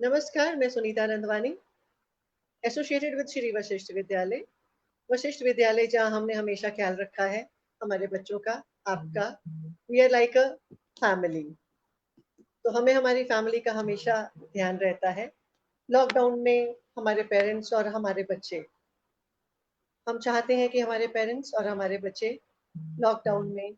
नमस्कार, मैं Sunita Nandwani, associated with Shri Vashishtha विद्यालय। वशिष्ठ विद्यालय जहाँ हमने हमेशा ख्याल रखा है हमारे बच्चों का, आपका। We are like a family, तो हमें हमारी फैमिली का हमेशा ध्यान रहता है। लॉकडाउन में हमारे पेरेंट्स और हमारे बच्चे, हम चाहते हैं कि हमारे पेरेंट्स और हमारे बच्चे लॉकडाउन में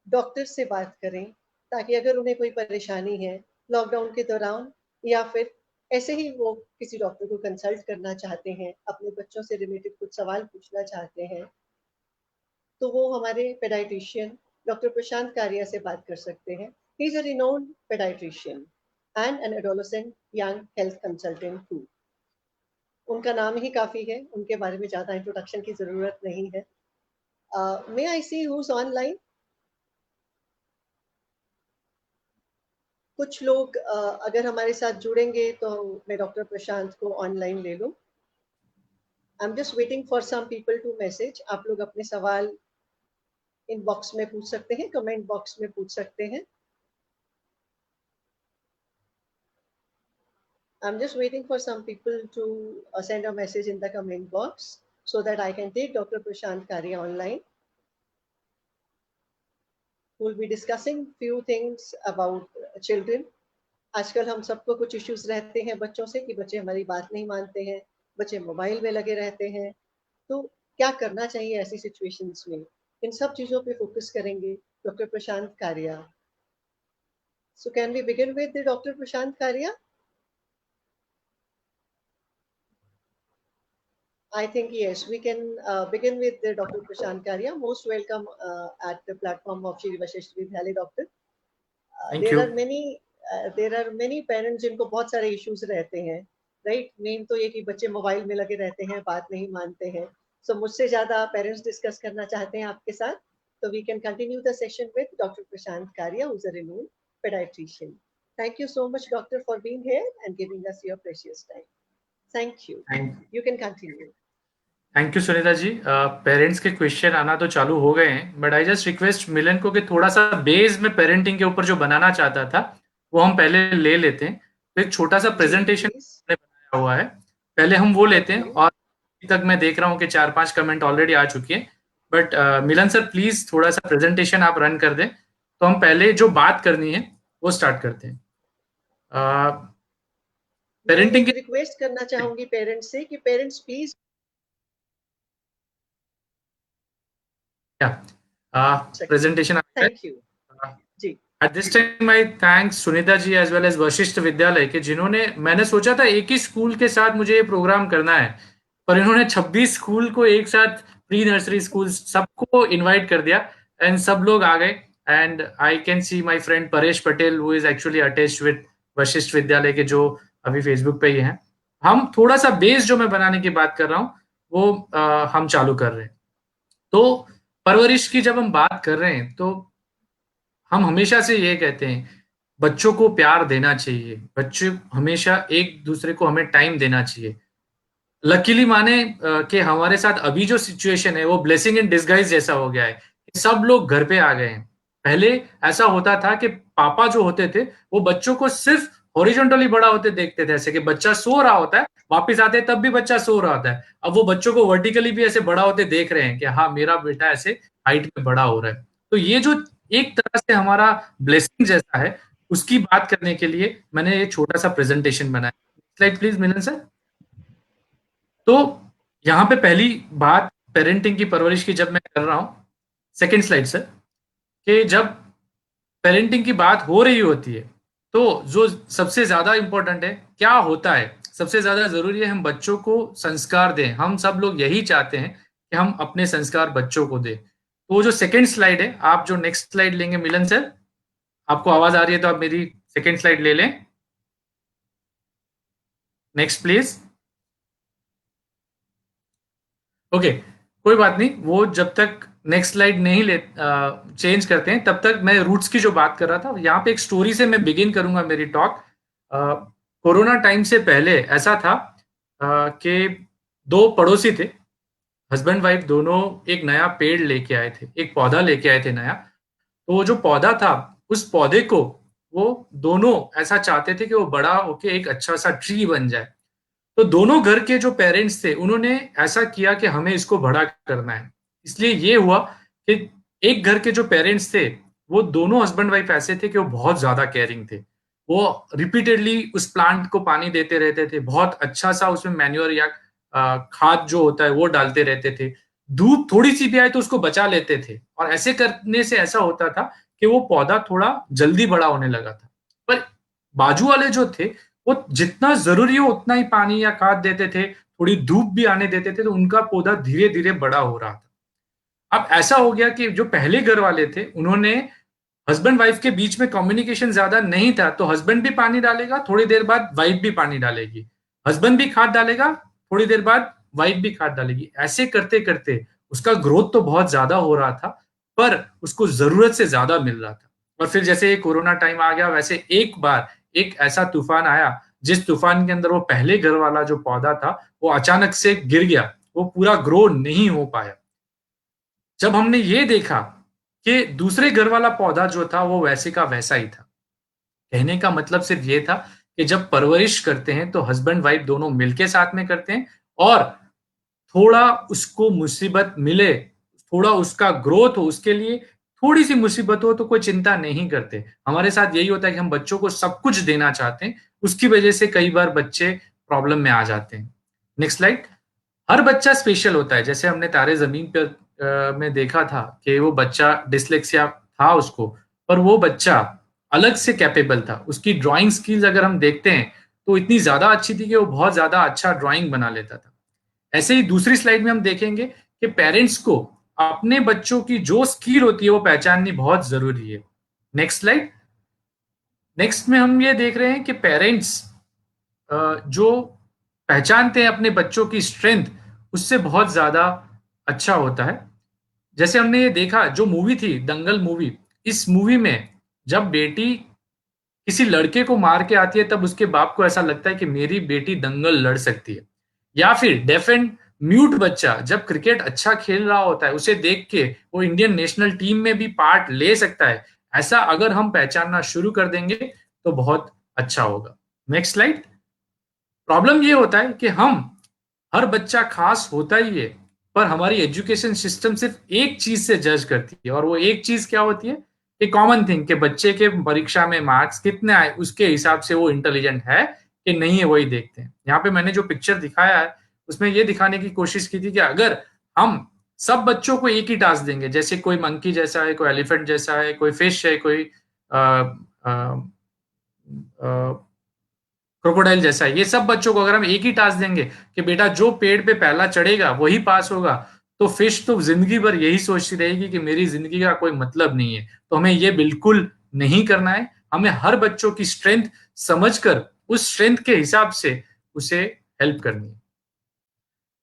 डॉक्टर से बात करें, ताकि अगर उन्हें कोई परेशानी है लॉकडाउन के दौरान, या फिर ऐसे ही वो किसी डॉक्टर को कंसल्ट करना चाहते हैं, अपने बच्चों से रिलेटेड कुछ सवाल पूछना चाहते हैं, तो वो हमारे पेडाइट्रिशियन डॉक्टर प्रशांत कारिया से बात कर सकते हैं। He is a renowned paediatrician and an adolescent young health consultant too. उनका नाम ही काफी है, उनके बारे में ज्यादा इंट्रोडक्शन की जरूरत नहीं है। मे आई सी हूज ऑनलाइन? कुछ लोग अगर हमारे साथ जुड़ेंगे तो मैं डॉक्टर प्रशांत को ऑनलाइन ले लूं। I am just waiting for some people to message. आप लोग अपने सवाल इन बॉक्स में पूछ सकते हैं, कमेंट बॉक्स में पूछ सकते हैं। I'm just waiting for some people to send a message in the comment box so that I can take Dr. Prashant Karia online. We'll be discussing few things about children. आजकल हम सबको कुछ issues रहते हैं बच्चों से कि बच्चे हमारी बात नहीं मानते हैं, बच्चे मोबाइल में लगे रहते हैं। तो क्या करना चाहिए ऐसी सिचुएशंस में, इन सब चीजों पे फोकस करेंगे doctor Prashant Karia. So can we begin with doctor Prashant Karia? I think yes, we can begin with Dr. Prashant Karia. Most welcome at the platform of Shri Vashisht Vidyalaya, Doctor. Thank There you. are many parents जिनको बहुत सारे issues रहते हैं, right? Main तो ये कि बच्चे mobile में लगे रहते हैं, बात नहीं मानते हैं। So मुझसे ज़्यादा parents discuss करना चाहते हैं आपके साथ, so we can continue the session with Dr. Prashant Karia, who's a renowned pediatrician. Thank you so much, Doctor, for being here and giving us your precious time. Thank you. You can continue. Thank you Sunita ji. Parents के question आना तो चालू हो गए हैं, but I just request Milan को कि थोड़ा सा बेस में पेरेंटिंग के ऊपर जो बनाना चाहता था वो हम पहले ले लेते हैं। तो एक छोटा सा प्रेजेंटेशन बनाया हुआ है, पहले हम वो लेते हैं। और अभी तक मैं देख रहा हूँ कि 4-5 कमेंट ऑलरेडी आ चुके हैं, बट मिलन सर प्लीज थोड़ा सा प्रेजेंटेशन आप रन कर दें, तो हम पहले जो बात करनी है वो स्टार्ट करते हैं। पेरेंटिंग की रिक्वेस्ट करना चाहूंगी पेरेंट्स से कि parents please presentation. Thank you जी। At this time, I thank Sunita ji as well as Vashishtha Vidyalaya के, जिन्होंने, मैंने सोचा था एक ही स्कूल के साथ मुझे ये प्रोग्राम करना है, पर इन्होंने 26 स्कूल को एक साथ, प्री नर्सरी स्कूल सबको इनवाइट कर दिया एंड सब लोग आ गए। And I can see my friend Paresh Patel who is actually attached with Vashishtha Vidyalaya के, जो अभी फेसबुक पे ही हैं। हम थोड़ा सा बेस जो मैं बनाने की बात कर रहा हूँ वो हम चालू कर रहे हैं। तो परवरिश की जब हम बात कर रहे हैं तो हम हमेशा से ये कहते हैं बच्चों को प्यार देना चाहिए, बच्चे हमेशा एक दूसरे को हमें टाइम देना चाहिए। लकीली माने कि हमारे साथ अभी जो सिचुएशन है वो ब्लेसिंग इन डिस्गाइज जैसा हो गया है, सब लोग घर पे आ गए हैं। पहले ऐसा होता था कि पापा जो होते थे वो बच्चों को सिर्फ हॉरिजॉन्टली बड़ा होते देखते थे, ऐसे कि बच्चा सो रहा होता है, वापिस आते हैं तब भी बच्चा सो रहा होता है। अब वो बच्चों को वर्टिकली भी ऐसे बड़ा होते देख रहे हैं कि हाँ मेरा बेटा ऐसे हाइट में बड़ा हो रहा है। तो ये जो एक तरह से हमारा ब्लेसिंग जैसा है, उसकी बात करने के लिए मैंने ये छोटा सा प्रेजेंटेशन बनाया। Slide please Milan sir. तो यहाँ पे पहली बात पेरेंटिंग की, परवरिश की जब मैं कर रहा हूं, सेकंड स्लाइड सर, कि जब पेरेंटिंग की बात हो रही होती है तो जो सबसे ज्यादा इंपॉर्टेंट है क्या होता है, सबसे ज्यादा जरूरी है हम बच्चों को संस्कार दें। हम सब लोग यही चाहते हैं कि हम अपने संस्कार बच्चों को दें। तो वो जो सेकंड स्लाइड है, आप जो नेक्स्ट स्लाइड लेंगे मिलन सर, आपको आवाज आ रही है तो आप मेरी सेकंड स्लाइड ले लें। Next please. ओके, कोई बात नहीं, वो जब तक नेक्स्ट स्लाइड नहीं ले चेंज करते हैं तब तक मैं रूट्स की जो बात कर रहा था, यहाँ पे एक स्टोरी से मैं बिगिन करूंगा मेरी टॉक। कोरोना टाइम से पहले ऐसा था कि दो पड़ोसी थे, हस्बैंड वाइफ दोनों, एक नया पेड़ लेके आए थे, एक पौधा लेके आए थे नया। तो वो जो पौधा था, उस पौधे को वो दोनों ऐसा चाहते थे कि वो बड़ा होके एक अच्छा सा ट्री बन जाए। तो दोनों घर के जो पेरेंट्स थे उन्होंने ऐसा किया कि हमें इसको बड़ा करना है। इसलिए ये हुआ कि एक घर के जो पेरेंट्स थे वो दोनों हस्बैंड वाइफ ऐसे थे कि वो बहुत ज्यादा केयरिंग थे। वो रिपीटेडली उस प्लांट को पानी देते रहते थे, बहुत अच्छा सा उसमें मैन्योर या खाद जो होता है वो डालते रहते थे। धूप थोड़ी सी भी आए तो उसको बचा लेते थे, और ऐसे करने से ऐसा होता था कि वो पौधा थोड़ा जल्दी बड़ा होने लगा था। पर बाजू वाले जो थे वो जितना जरूरी हो उतना ही पानी या खाद देते थे, थोड़ी धूप भी आने देते थे, तो उनका पौधा धीरे धीरे बड़ा हो रहा था। अब ऐसा हो गया कि जो पहले घर वाले थे उन्होंने, हस्बैंड वाइफ के बीच में कम्युनिकेशन ज्यादा नहीं था, तो हस्बैंड भी पानी डालेगा, थोड़ी देर बाद वाइफ भी पानी डालेगी, हस्बैंड भी खाद डालेगा, थोड़ी देर बाद वाइफ भी खाद डालेगी। ऐसे करते करते उसका ग्रोथ तो बहुत ज्यादा हो रहा था, पर उसको जरूरत से ज्यादा मिल रहा था। और फिर जैसे ये कोरोना टाइम आ गया, वैसे एक बार एक ऐसा तूफान आया जिस तूफान के अंदर वो पहले घर वाला जो पौधा था वो अचानक से गिर गया, वो पूरा ग्रो नहीं हो पाया। जब हमने ये देखा कि दूसरे घर वाला पौधा जो था वो वैसे का वैसा ही था। कहने का मतलब सिर्फ ये था कि जब परवरिश करते हैं तो हस्बैंड वाइफ दोनों मिलके साथ में करते हैं, और थोड़ा उसको मुसीबत मिले, थोड़ा उसका ग्रोथ हो, उसके लिए थोड़ी सी मुसीबत हो तो कोई चिंता नहीं करते। हमारे साथ यही होता है कि हम बच्चों को सब कुछ देना चाहते हैं, उसकी वजह से कई बार बच्चे प्रॉब्लम में आ जाते हैं। Next slide. हर बच्चा स्पेशल होता है, जैसे हमने तारे जमीन पर में देखा था कि वो बच्चा डिसलेक्सिया था उसको, पर वो बच्चा अलग से कैपेबल था। उसकी ड्राइंग स्किल्स अगर हम देखते हैं तो इतनी ज्यादा अच्छी थी कि वो बहुत ज्यादा अच्छा ड्राइंग बना लेता था। ऐसे ही दूसरी स्लाइड में हम देखेंगे कि पेरेंट्स को अपने बच्चों की जो स्किल होती है वो पहचाननी बहुत जरूरी है। Next slide. नेक्स्ट में हम ये देख रहे हैं कि पेरेंट्स जो पहचानते हैं अपने बच्चों की स्ट्रेंथ, उससे बहुत ज्यादा अच्छा होता है। जैसे हमने ये देखा, जो मूवी थी दंगल मूवी, इस मूवी में जब बेटी किसी लड़के को मार के आती है तब उसके बाप को ऐसा लगता है कि मेरी बेटी दंगल लड़ सकती है। या फिर डेफ एंड म्यूट बच्चा जब क्रिकेट अच्छा खेल रहा होता है उसे देख के वो इंडियन नेशनल टीम में भी पार्ट ले सकता है। ऐसा अगर हम पहचानना शुरू कर देंगे तो बहुत अच्छा होगा। Next slide. प्रॉब्लम ये होता है कि हम, हर बच्चा खास होता ही है, पर हमारी एजुकेशन सिस्टम सिर्फ एक चीज से जज करती है, और वो एक चीज क्या होती है? कि कॉमन थिंग, कि बच्चे के परीक्षा में मार्क्स कितने आए उसके हिसाब से वो इंटेलिजेंट है कि नहीं है, वही देखते हैं। यहाँ पे मैंने जो पिक्चर दिखाया है उसमें ये दिखाने की कोशिश की थी कि अगर हम सब बच्चों को एक ही टास्क देंगे, जैसे कोई मंकी जैसा है, कोई एलिफेंट जैसा है, कोई फिश है, कोई क्रोकोडाइल जैसा है, ये सब बच्चों को अगर हम एक ही टास्क देंगे कि बेटा जो पेड़ पे पहला चढ़ेगा वही पास होगा, तो फिश तो जिंदगी भर यही सोचती रहेगी कि मेरी जिंदगी का कोई मतलब नहीं है। तो हमें ये बिल्कुल नहीं करना है। हमें हर बच्चों की स्ट्रेंथ समझकर उस स्ट्रेंथ के हिसाब से उसे हेल्प करनी है।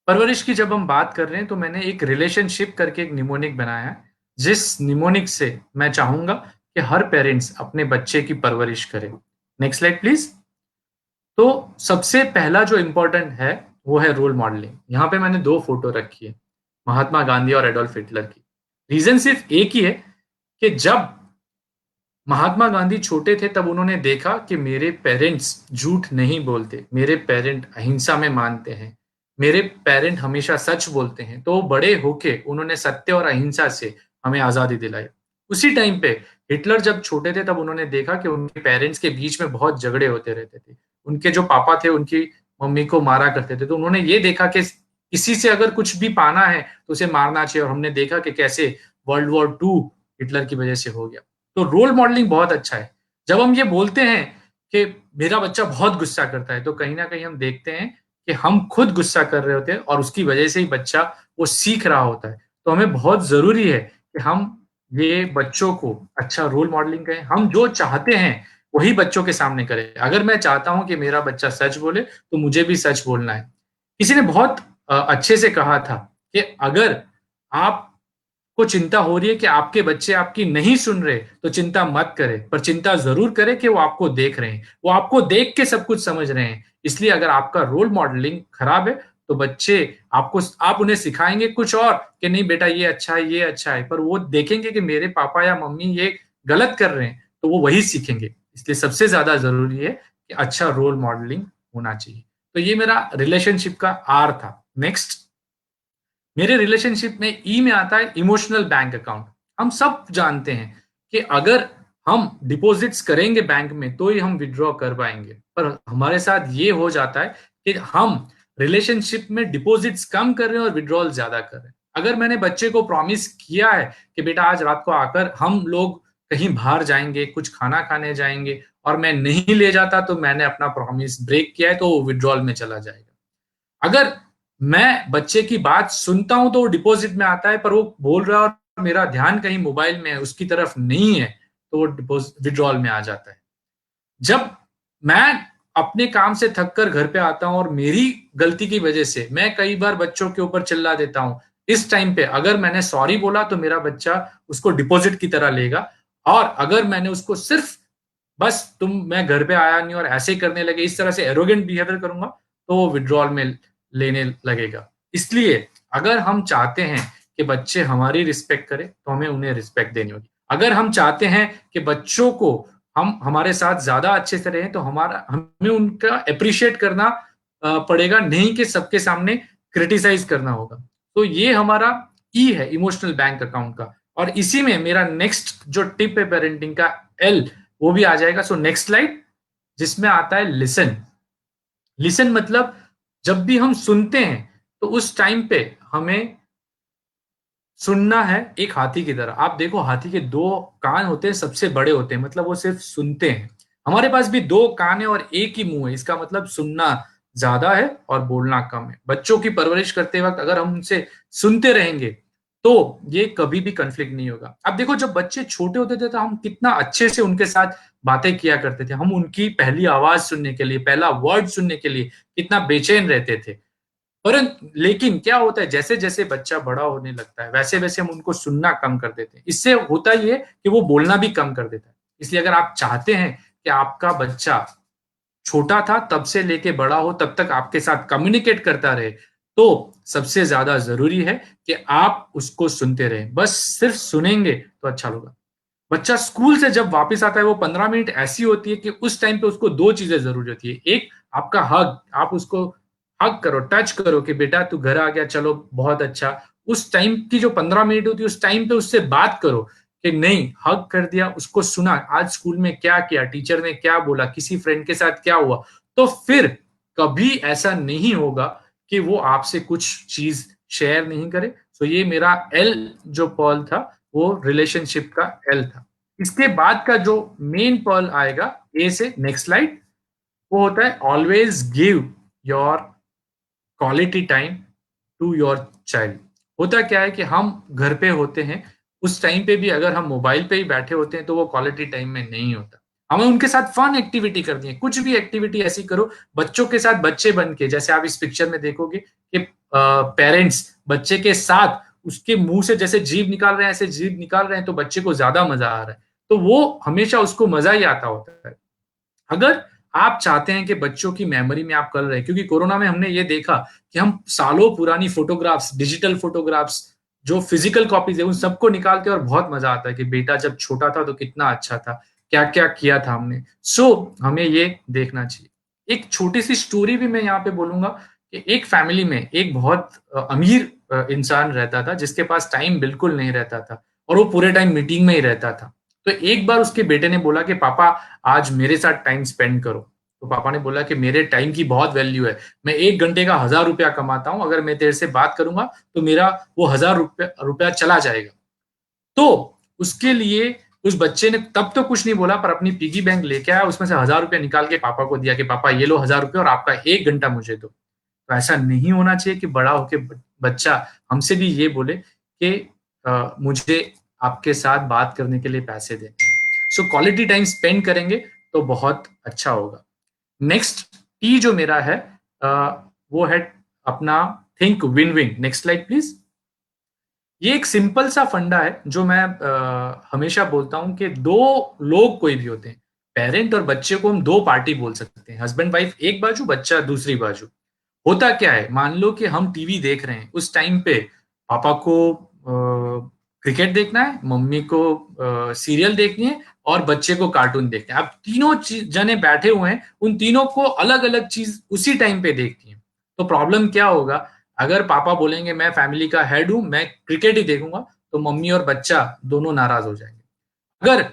परवरिश की जब हम बात कर रहे हैं तो मैंने एक रिलेशनशिप करके एक निमोनिक बनाया है, जिस निमोनिक से मैं चाहूंगा कि हर पेरेंट्स अपने बच्चे की परवरिश करें। Next slide please. तो सबसे पहला जो इम्पोर्टेंट है वो है रोल मॉडलिंग। यहाँ पे मैंने दो फोटो रखी है, महात्मा गांधी और एडोल्फ हिटलर की। रीजन सिर्फ एक ही है कि जब महात्मा गांधी छोटे थे तब उन्होंने देखा कि मेरे पेरेंट्स झूठ नहीं बोलते, मेरे पेरेंट अहिंसा में मानते हैं, मेरे पेरेंट हमेशा सच बोलते हैं, तो बड़े होके उन्होंने सत्य और अहिंसा से हमें आजादी दिलाई। उसी टाइम पे हिटलर जब छोटे थे तब उन्होंने देखा कि उनके पेरेंट्स के बीच में बहुत झगड़े होते रहते थे। उनके जो पापा थे उनकी मम्मी को मारा करते थे, तो उन्होंने ये देखा कि किसी से अगर कुछ भी पाना है तो उसे मारना चाहिए, और हमने देखा कि कैसे वर्ल्ड वॉर 2 हिटलर की वजह से हो गया। तो रोल मॉडलिंग बहुत अच्छा है। जब हम ये बोलते हैं कि मेरा बच्चा बहुत गुस्सा करता है, तो कहीं ना कहीं हम देखते हैं कि हम खुद गुस्सा कर रहे होते हैं और उसकी वजह से ही बच्चा वो सीख रहा होता है। तो हमें बहुत जरूरी है कि हम ये बच्चों को अच्छा रोल मॉडलिंग करें। हम जो चाहते हैं वही बच्चों के सामने करें। अगर मैं चाहता हूं कि मेरा बच्चा सच बोले तो मुझे भी सच बोलना है। किसी ने बहुत अच्छे से कहा था कि अगर आप को चिंता हो रही है कि आपके बच्चे आपकी नहीं सुन रहे तो चिंता मत करें, पर चिंता जरूर करें कि वो आपको देख रहे हैं, वो आपको देख के सब कुछ समझ रहे हैं। इसलिए अगर आपका रोल मॉडलिंग खराब है तो बच्चे आपको, आप उन्हें सिखाएंगे कुछ और कि नहीं बेटा ये अच्छा है, ये अच्छा है, पर वो देखेंगे कि मेरे पापा या मम्मी ये गलत कर रहे हैं तो वो वही सीखेंगे। इसलिए सबसे ज्यादा जरूरी है कि अच्छा रोल मॉडलिंग होना चाहिए। तो ये मेरा रिलेशनशिप का आर था। नेक्स्ट, मेरे रिलेशनशिप में ई में आता है इमोशनल बैंक अकाउंट। हम सब जानते हैं कि अगर हम डिपॉजिट्स करेंगे बैंक में तो ही हम विड्रॉ कर पाएंगे, पर हमारे साथ ये हो जाता है कि हम रिलेशनशिप में डिपॉजिट्स कम कर रहे हैं और विड्रॉल ज्यादा कर रहे हैं। अगर मैंने बच्चे को प्रॉमिस किया है कि बेटा आज रात को आकर हम लोग कहीं बाहर जाएंगे, कुछ खाना खाने जाएंगे, और मैं नहीं ले जाता तो मैंने अपना प्रॉमिस ब्रेक किया है, तो वो विड्रॉल में चला जाएगा। अगर मैं बच्चे की बात सुनता हूं तो वो डिपॉजिट में आता है, पर वो बोल रहा है और मेरा ध्यान कहीं मोबाइल में है, उसकी तरफ नहीं है, तो वो विड्रॉल में आ जाता है। जब मैं अपने काम से थक कर घर पे आता हूं और मेरी गलती की वजह से मैं कई बार बच्चों के ऊपर चिल्ला देता हूं, इस टाइम पे अगर मैंने सॉरी बोला तो मेरा बच्चा उसको डिपॉजिट की तरह लेगा, और अगर मैंने उसको सिर्फ बस तुम मैं घर पे आया नहीं और ऐसे करने लगे, इस तरह से एरोगेंट बिहेवियर करूंगा, तो वो विड्रॉल में लेने लगेगा। इसलिए अगर हम चाहते हैं कि बच्चे हमारी रिस्पेक्ट करें तो हमें उन्हें रिस्पेक्ट देनी होगी। अगर हम चाहते हैं कि बच्चों को हम हमारे साथ ज्यादा अच्छे से रहें तो हमें उनका अप्रिशिएट करना पड़ेगा, नहीं कि सबके सामने क्रिटिसाइज करना होगा। तो ये हमारा ई है इमोशनल बैंक अकाउंट का। और इसी में मेरा नेक्स्ट जो टिप है पेरेंटिंग का, एल, वो भी आ जाएगा। सो नेक्स्ट स्लाइड, जिसमें आता है लिसन। लिसन मतलब जब भी हम सुनते हैं तो उस टाइम पे हमें सुनना है एक हाथी की तरह। आप देखो हाथी के दो कान होते हैं, सबसे बड़े होते हैं, मतलब वो सिर्फ सुनते हैं। हमारे पास भी दो कान है और एक ही मुंह है, इसका मतलब सुनना ज्यादा है और बोलना कम है। बच्चों की परवरिश करते वक्त अगर हम उनसे सुनते रहेंगे तो ये कभी भी कन्फ्लिक्ट नहीं होगा। अब देखो जब बच्चे छोटे होते थे तो हम कितना अच्छे से उनके साथ बातें किया करते थे, हम उनकी पहली आवाज सुनने के लिए, पहला वर्ड सुनने के लिए कितना बेचैन रहते थे। परंतु लेकिन क्या होता है, जैसे जैसे बच्चा बड़ा होने लगता है वैसे वैसे हम उनको सुनना कम कर देते हैं। इससे होता ही है कि वो बोलना भी कम कर देता है। इसलिए अगर आप चाहते हैं कि आपका बच्चा छोटा था तब से लेके बड़ा हो तब तक आपके साथ कम्युनिकेट करता रहे, तो सबसे ज्यादा जरूरी है कि आप उसको सुनते रहे। बस सिर्फ सुनेंगे तो अच्छा होगा। बच्चा स्कूल से जब वापस आता है वो 15 मिनट ऐसी होती है कि उस टाइम पे उसको दो चीजें जरूरी होती है। एक, आपका हग, आप उसको हग करो, टच करो कि बेटा तू घर आ गया, चलो बहुत अच्छा। उस टाइम की जो 15 मिनट होती है उस टाइम पे उससे बात करो कि नहीं, हग कर दिया, उसको सुना आज स्कूल में क्या किया, टीचर ने क्या बोला, किसी फ्रेंड के साथ क्या हुआ, तो फिर कभी ऐसा नहीं होगा कि वो आपसे कुछ चीज शेयर नहीं करे। तो ये मेरा एल जो पर्ल था वो रिलेशनशिप का एल था। इसके बाद का जो मेन पर्ल आएगा ए से, नेक्स्ट स्लाइड, वो होता है always give your quality time to your child. होता क्या है कि हम घर पे होते हैं, उस टाइम पे भी अगर हम मोबाइल पे ही बैठे होते हैं तो वो क्वालिटी टाइम में नहीं होता। हमें उनके साथ फन एक्टिविटी करनी है, कुछ भी एक्टिविटी ऐसी करो बच्चों के साथ, बच्चे बन के। जैसे आप इस पिक्चर में देखोगे कि पेरेंट्स बच्चे के साथ उसके मुंह से जैसे जीभ निकाल रहे हैं, ऐसे जीभ निकाल रहे हैं, तो बच्चे को ज्यादा मजा आ रहा है, तो वो हमेशा उसको मजा ही आता होता है। अगर आप चाहते हैं कि बच्चों की मेमोरी में आप कर रहे हैं, क्योंकि कोरोना में हमने ये देखा कि हम सालों पुरानी फोटोग्राफ्स, डिजिटल फोटोग्राफ्स, जो फिजिकल कॉपीज है, उन सबको निकालते हैं और बहुत मजा आता है कि बेटा जब छोटा था तो कितना अच्छा था, क्या क्या किया था हमने। हमें ये देखना चाहिए। एक छोटी सी स्टोरी भी मैं यहाँ पे बोलूंगा कि एक फैमिली में एक बहुत अमीर इंसान रहता था जिसके पास टाइम बिल्कुल नहीं रहता था, और वो पूरे टाइम मीटिंग में ही रहता था। तो एक बार उसके बेटे ने बोला कि पापा आज मेरे साथ टाइम स्पेंड करो। तो पापा ने बोला कि मेरे टाइम की बहुत वैल्यू है, मैं 1 घंटे का 1000 रुपया कमाता हूं, अगर मैं तेरे से बात करूंगा तो मेरा वो 1000 रुपया चला जाएगा। तो उसके लिए उस बच्चे ने तब तो कुछ नहीं बोला, पर अपनी पिगी बैंक लेके आया, उसमें से 1000 रुपया निकाल के पापा को दिया कि पापा ये लो 1000 रुपया और आपका 1 घंटा मुझे दो। तो ऐसा नहीं होना चाहिए कि बड़ा होके बच्चा हमसे भी ये बोले कि मुझे आपके साथ बात करने के लिए पैसे दें। क्वालिटी टाइम स्पेंड करेंगे तो बहुत अच्छा होगा। नेक्स्ट टी जो मेरा है वो है अपना think win win. Next slide please. ये एक सिंपल सा फंडा है जो मैं हमेशा बोलता हूं कि दो लोग कोई भी होते हैं, पेरेंट और बच्चे को हम दो पार्टी बोल सकते हैं, हस्बैंड वाइफ एक बाजू, बच्चा दूसरी बाजू। होता क्या है, मान लो कि हम टीवी देख रहे हैं, उस टाइम पे पापा को क्रिकेट देखना है, मम्मी को सीरियल देखनी है, और बच्चे को कार्टून देखते हैं। अब तीनों जने बैठे हुए हैं, उन तीनों को अलग अलग चीज उसी टाइम पे देखती है। तो प्रॉब्लम क्या होगा, अगर पापा बोलेंगे मैं फैमिली का हेड हूं, मैं क्रिकेट ही देखूंगा, तो मम्मी और बच्चा दोनों नाराज हो जाएंगे। अगर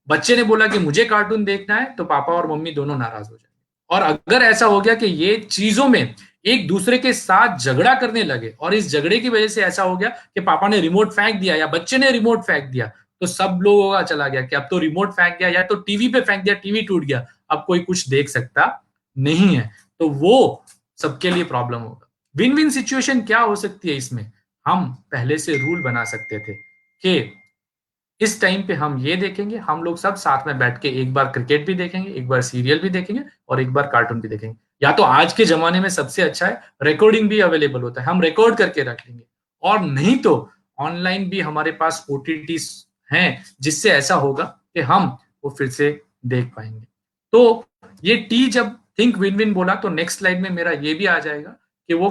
बच्चे ने बोला कि मुझे कार्टून देखना है, तो पापा और मम्मी दोनों नाराज हो जाएंगे। और अगर ऐसा हो गया कि ये चीजों में एक दूसरे के साथ झगड़ा करने लगे, और इस झगड़े की वजह से ऐसा हो गया कि पापा ने रिमोट फेंक दिया या बच्चे ने रिमोट फेंक दिया, तो सब लोगों का चला गया कि अब तो रिमोट फेंक गया या तो टीवी पे फेंक दिया, टीवी टूट गया, अब कोई कुछ देख सकता नहीं है। तो वो सबके लिए प्रॉब्लम होगा। विन विन सिचुएशन क्या हो सकती है इसमें, हम पहले से रूल बना सकते थे कि इस टाइम पे हम ये देखेंगे, हम लोग सब साथ में बैठ के एक बार क्रिकेट भी देखेंगे, एक बार सीरियल भी देखेंगे और एक बार कार्टून भी देखेंगे। या तो आज के जमाने में सबसे अच्छा है रिकॉर्डिंग भी अवेलेबल होता है, हम रिकॉर्ड करके रख लेंगे, और नहीं तो ऑनलाइन भी हमारे पास ओटीटी हैं जिससे ऐसा होगा कि हम वो फिर से देख पाएंगे। तो ये टी जब थिंक विन विन बोला, तो नेक्स्ट स्लाइड में मेरा ये भी आ जाएगा कि वो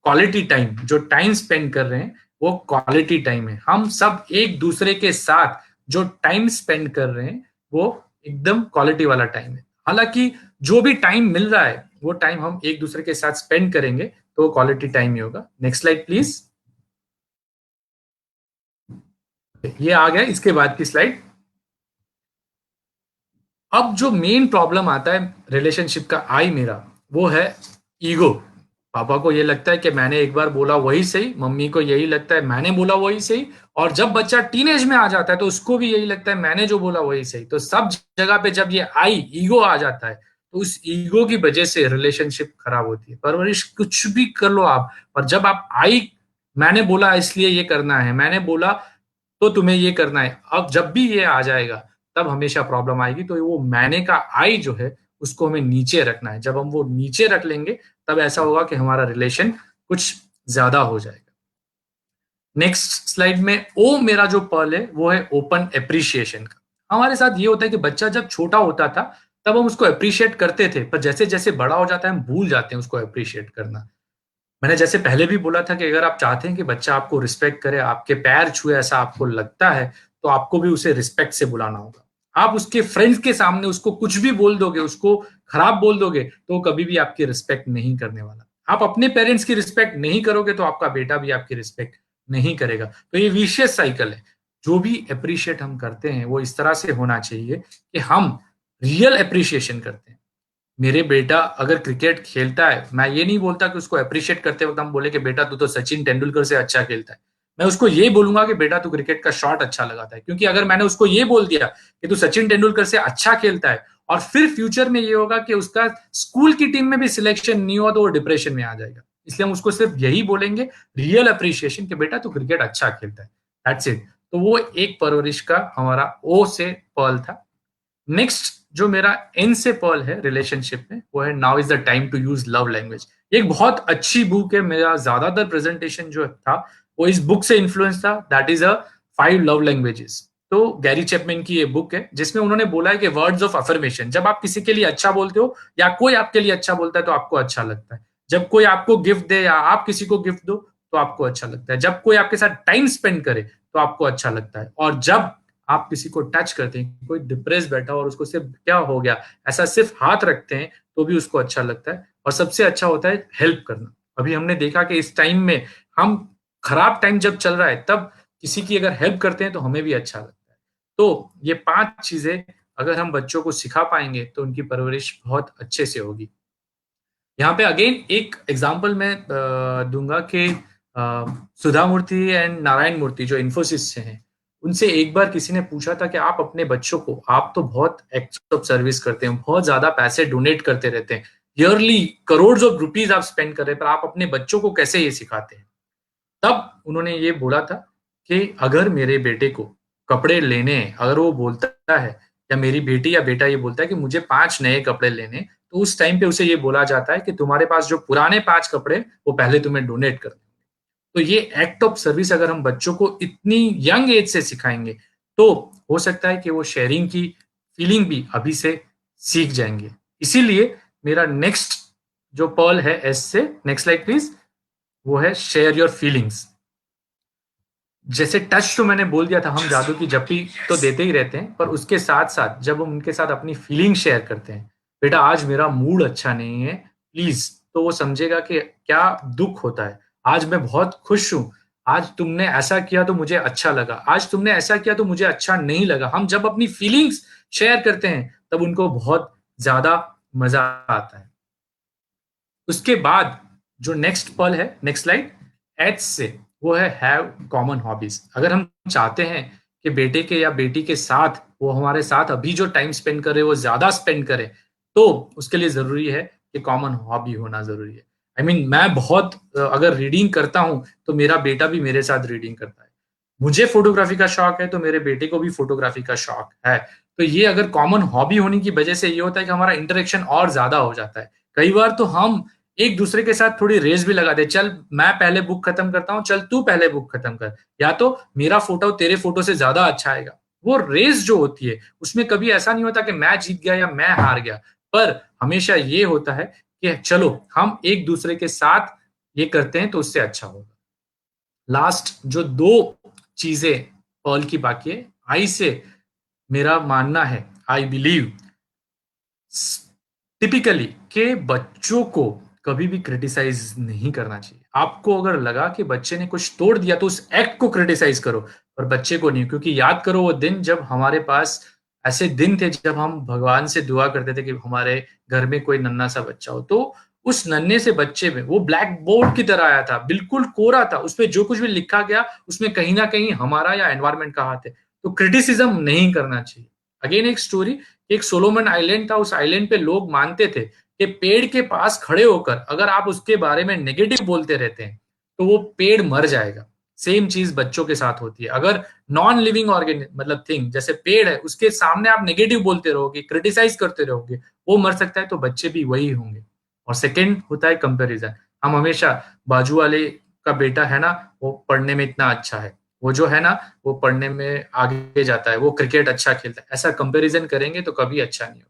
क्वालिटी टाइम, जो टाइम स्पेंड कर रहे हैं वो क्वालिटी टाइम है। हम सब एक दूसरे के साथ जो टाइम स्पेंड कर रहे हैं वो एकदम क्वालिटी वाला टाइम है। हालांकि जो भी टाइम मिल रहा है वो टाइम हम एक दूसरे के साथ स्पेंड करेंगे तो क्वालिटी टाइम ही होगा। Next slide please. ये आ गया इसके बाद की स्लाइड। अब जो मेन प्रॉब्लम आता है रिलेशनशिप का आई मेरा, वो है ईगो। पापा को ये लगता है कि मैंने एक बार बोला वही सही, मम्मी को यही लगता है मैंने बोला वही सही, और जब बच्चा टीनेज में आ जाता है तो उसको भी यही लगता है मैंने जो बोला वही सही। तो सब जगह पे जब ये आई ईगो आ जाता है, तो उस ईगो की वजह से रिलेशनशिप खराब होती है। परवरिश कुछ भी कर लो आप, और जब आप आई मैंने बोला इसलिए ये करना है, मैंने बोला तो तुम्हें ये करना है, अब जब भी ये आ जाएगा तब हमेशा प्रॉब्लम आएगी। तो वो मैंने का आई जो है उसको हमें नीचे रखना है। जब हम वो नीचे रख लेंगे तब ऐसा होगा कि हमारा रिलेशन कुछ ज्यादा हो जाएगा। नेक्स्ट स्लाइड में ओ मेरा जो पर्ल है वो है ओपन एप्रिशिएशन का। हमारे साथ ये होता है कि बच्चा जब छोटा होता था तब हम उसको अप्रिशिएट करते थे, पर जैसे जैसे बड़ा हो जाता है हम भूल जाते हैं उसको अप्रिशिएट करना। मैंने जैसे पहले भी बोला था कि अगर आप चाहते हैं कि बच्चा आपको रिस्पेक्ट करे, आपके पैर छुए ऐसा आपको लगता है, तो आपको भी उसे रिस्पेक्ट से बुलाना होगा। आप उसके फ्रेंड्स के सामने उसको कुछ भी बोल दोगे, उसको खराब बोल दोगे, तो कभी भी आपकी रिस्पेक्ट नहीं करने वाला। आप अपने पेरेंट्स की रिस्पेक्ट नहीं करोगे तो आपका बेटा भी आपकी रिस्पेक्ट नहीं करेगा। तो ये विशियस साइकिल है। जो भी अप्रिशिएट हम करते हैं वो इस तरह से होना चाहिए कि हम रियल अप्रिशिएशन करते हैं। मेरे बेटा अगर क्रिकेट खेलता है, मैं ये नहीं बोलता कि उसको अप्रिशिएट करते वक्त हम बोले कि बेटा तू तो सचिन तेंदुलकर से अच्छा खेलता है। मैं उसको ये बोलूंगा कि बेटा तू क्रिकेट का शॉट अच्छा लगाता है। क्योंकि अगर मैंने उसको ये बोल दिया कि तू सचिन तेंदुलकर से अच्छा खेलता है, और फिर फ्यूचर में ये होगा कि उसका स्कूल की टीम में भी सिलेक्शन नहीं हुआ, तो वो डिप्रेशन में आ जाएगा। इसलिए हम उसको सिर्फ यही बोलेंगे, रियल अप्रिशिएशन, कि बेटा तू क्रिकेट अच्छा खेलता है, दैट्स इट। तो वो एक परवरिश का हमारा ओ से पर्ल था। नेक्स्ट जो मेरा एन से पर्ल है रिलेशनशिप में, वो है now is the time to use love language. एक बहुत अच्छी बुक है, मेरा ज्यादातर प्रेजेंटेशन जो था वो इस बुक से इन्फ्लुएंस था, that is a 5 love languages. तो गैरी चैपमैन की ये बुक है जिसमें उन्होंने बोला है कि वर्ड्स ऑफ अफर्मेशन, जब आप किसी के लिए अच्छा बोलते हो या कोई आपके लिए अच्छा बोलता है तो आपको अच्छा लगता है। जब कोई आपको गिफ्ट दे या आप किसी को गिफ्ट दो तो आपको अच्छा लगता है। जब कोई आपके साथ टाइम स्पेंड करे तो आपको अच्छा लगता है। और जब आप किसी को टच करते हैं, कोई डिप्रेस बैठा और उसको सिर्फ क्या हो गया ऐसा सिर्फ हाथ रखते हैं तो भी उसको अच्छा लगता है। और सबसे अच्छा होता है हेल्प करना। अभी हमने देखा कि इस टाइम में हम खराब टाइम जब चल रहा है तब किसी की अगर हेल्प करते हैं तो हमें भी अच्छा लगता है। तो ये 5 चीजें अगर हम बच्चों को सिखा पाएंगे तो उनकी परवरिश बहुत अच्छे से होगी। यहाँ पे अगेन एक एग्जांपल मैं दूंगा कि सुधा मूर्ति एंड नारायण मूर्ति जो इन्फोसिस से हैं, उनसे एक बार किसी ने पूछा था कि आप अपने बच्चों को, आप तो बहुत एक्ट्स ऑफ सर्विस करते हैं, बहुत ज्यादा पैसे डोनेट करते रहते हैं, ईयरली करोड़ ऑफ रुपीज आप स्पेंड कर रहे हैं, पर आप अपने बच्चों को कैसे ये सिखाते हैं? तब उन्होंने ये बोला था कि अगर मेरे बेटे को कपड़े लेने हैं, अगर वो बोलता है या मेरी बेटी या बेटा ये बोलता है कि मुझे 5 नए कपड़े लेने, तो उस टाइम पे उसे ये बोला जाता है कि तुम्हारे पास जो पुराने 5 कपड़े वो पहले तुम्हें डोनेट कर। तो ये एक्ट ऑफ सर्विस अगर हम बच्चों को इतनी यंग एज से सिखाएंगे तो हो सकता है कि वो शेयरिंग की फीलिंग भी अभी से सीख जाएंगे। इसीलिए मेरा नेक्स्ट जो पर्ल है एस से, नेक्स्ट स्लाइड प्लीज, वो है शेयर योर फीलिंग्स। जैसे टच तो मैंने बोल दिया था, हम जादू की जप्पी तो देते ही रहते हैं, पर उसके साथ साथ जब हम उनके साथ अपनी फीलिंग शेयर करते हैं, बेटा आज मेरा मूड अच्छा नहीं है प्लीज, तो वो समझेगा कि क्या दुख होता है। आज मैं बहुत खुश हूं, आज तुमने ऐसा किया तो मुझे अच्छा लगा, आज तुमने ऐसा किया तो मुझे अच्छा नहीं लगा। हम जब अपनी फीलिंग्स शेयर करते हैं तब उनको बहुत ज्यादा मजा आता है। उसके बाद जो नेक्स्ट पल है, नेक्स्ट स्लाइड, एच से, वो है हैव कॉमन हॉबीज। अगर हम चाहते हैं कि बेटे के या बेटी के साथ वो हमारे साथ अभी जो टाइम स्पेंड करे वो ज्यादा स्पेंड करे, तो उसके लिए जरूरी है कि कॉमन हॉबी होना जरूरी है। आई मीन मैं बहुत अगर रीडिंग करता हूं तो मेरा बेटा भी मेरे साथ रीडिंग करता है। मुझे फोटोग्राफी का शौक है तो मेरे बेटे को भी फोटोग्राफी का शौक है। तो ये अगर कॉमन हॉबी होने की वजह से ये होता है कि हमारा इंटरेक्शन और ज्यादा हो जाता है। कई बार तो हम एक दूसरे के साथ थोड़ी रेस भी लगाते, चल मैं पहले बुक खत्म करता हूँ, चल तू पहले बुक खत्म कर, या तो मेरा फोटो तेरे फोटो से ज्यादा अच्छा आएगा। वो रेस जो होती है उसमें कभी ऐसा नहीं होता कि मैं जीत गया या मैं हार गया, पर हमेशा ये होता है कि चलो हम एक दूसरे के साथ ये करते हैं तो उससे अच्छा होगा। लास्ट जो दो चीजें पर्ल की बाकी है, आई से मेरा मानना है, आई बिलीव टिपिकली कि बच्चों को कभी भी क्रिटिसाइज नहीं करना चाहिए। आपको अगर लगा कि बच्चे ने कुछ तोड़ दिया तो उस एक्ट को क्रिटिसाइज करो, पर बच्चे को नहीं। क्योंकि याद करो वो दिन जब हमारे पास ऐसे दिन थे जब हम भगवान से दुआ करते थे कि हमारे घर में कोई नन्हा सा बच्चा हो, तो उस नन्हे से बच्चे में वो ब्लैक बोर्ड की तरह आया था, बिल्कुल कोरा था, उसपे जो कुछ भी लिखा गया उसमें कहीं ना कहीं हमारा या एनवायरमेंट का हाथ है। तो क्रिटिसिज्म नहीं करना चाहिए। अगेन एक स्टोरी, एक सोलोमन आइलैंड था, उस आइलैंड पे लोग मानते थे कि पेड़ के पास खड़े होकर अगर आप उसके बारे में नेगेटिव बोलते रहते हैं तो वो पेड़ मर जाएगा। सेम चीज बच्चों के साथ होती है। अगर नॉन लिविंग ऑर्गेनिज्म मतलब थिंग जैसे पेड़ है उसके सामने आप नेगेटिव बोलते रहोगे, क्रिटिसाइज करते रहोगे, वो मर सकता है, तो बच्चे भी वही होंगे। और सेकेंड होता है कंपेरिजन। हम हमेशा बाजू वाले का बेटा है ना, वो पढ़ने में इतना अच्छा है, वो जो है ना वो पढ़ने में आगे जाता है, वो क्रिकेट अच्छा खेलता है, ऐसा कंपैरिजन करेंगे तो कभी अच्छा नहीं होगा।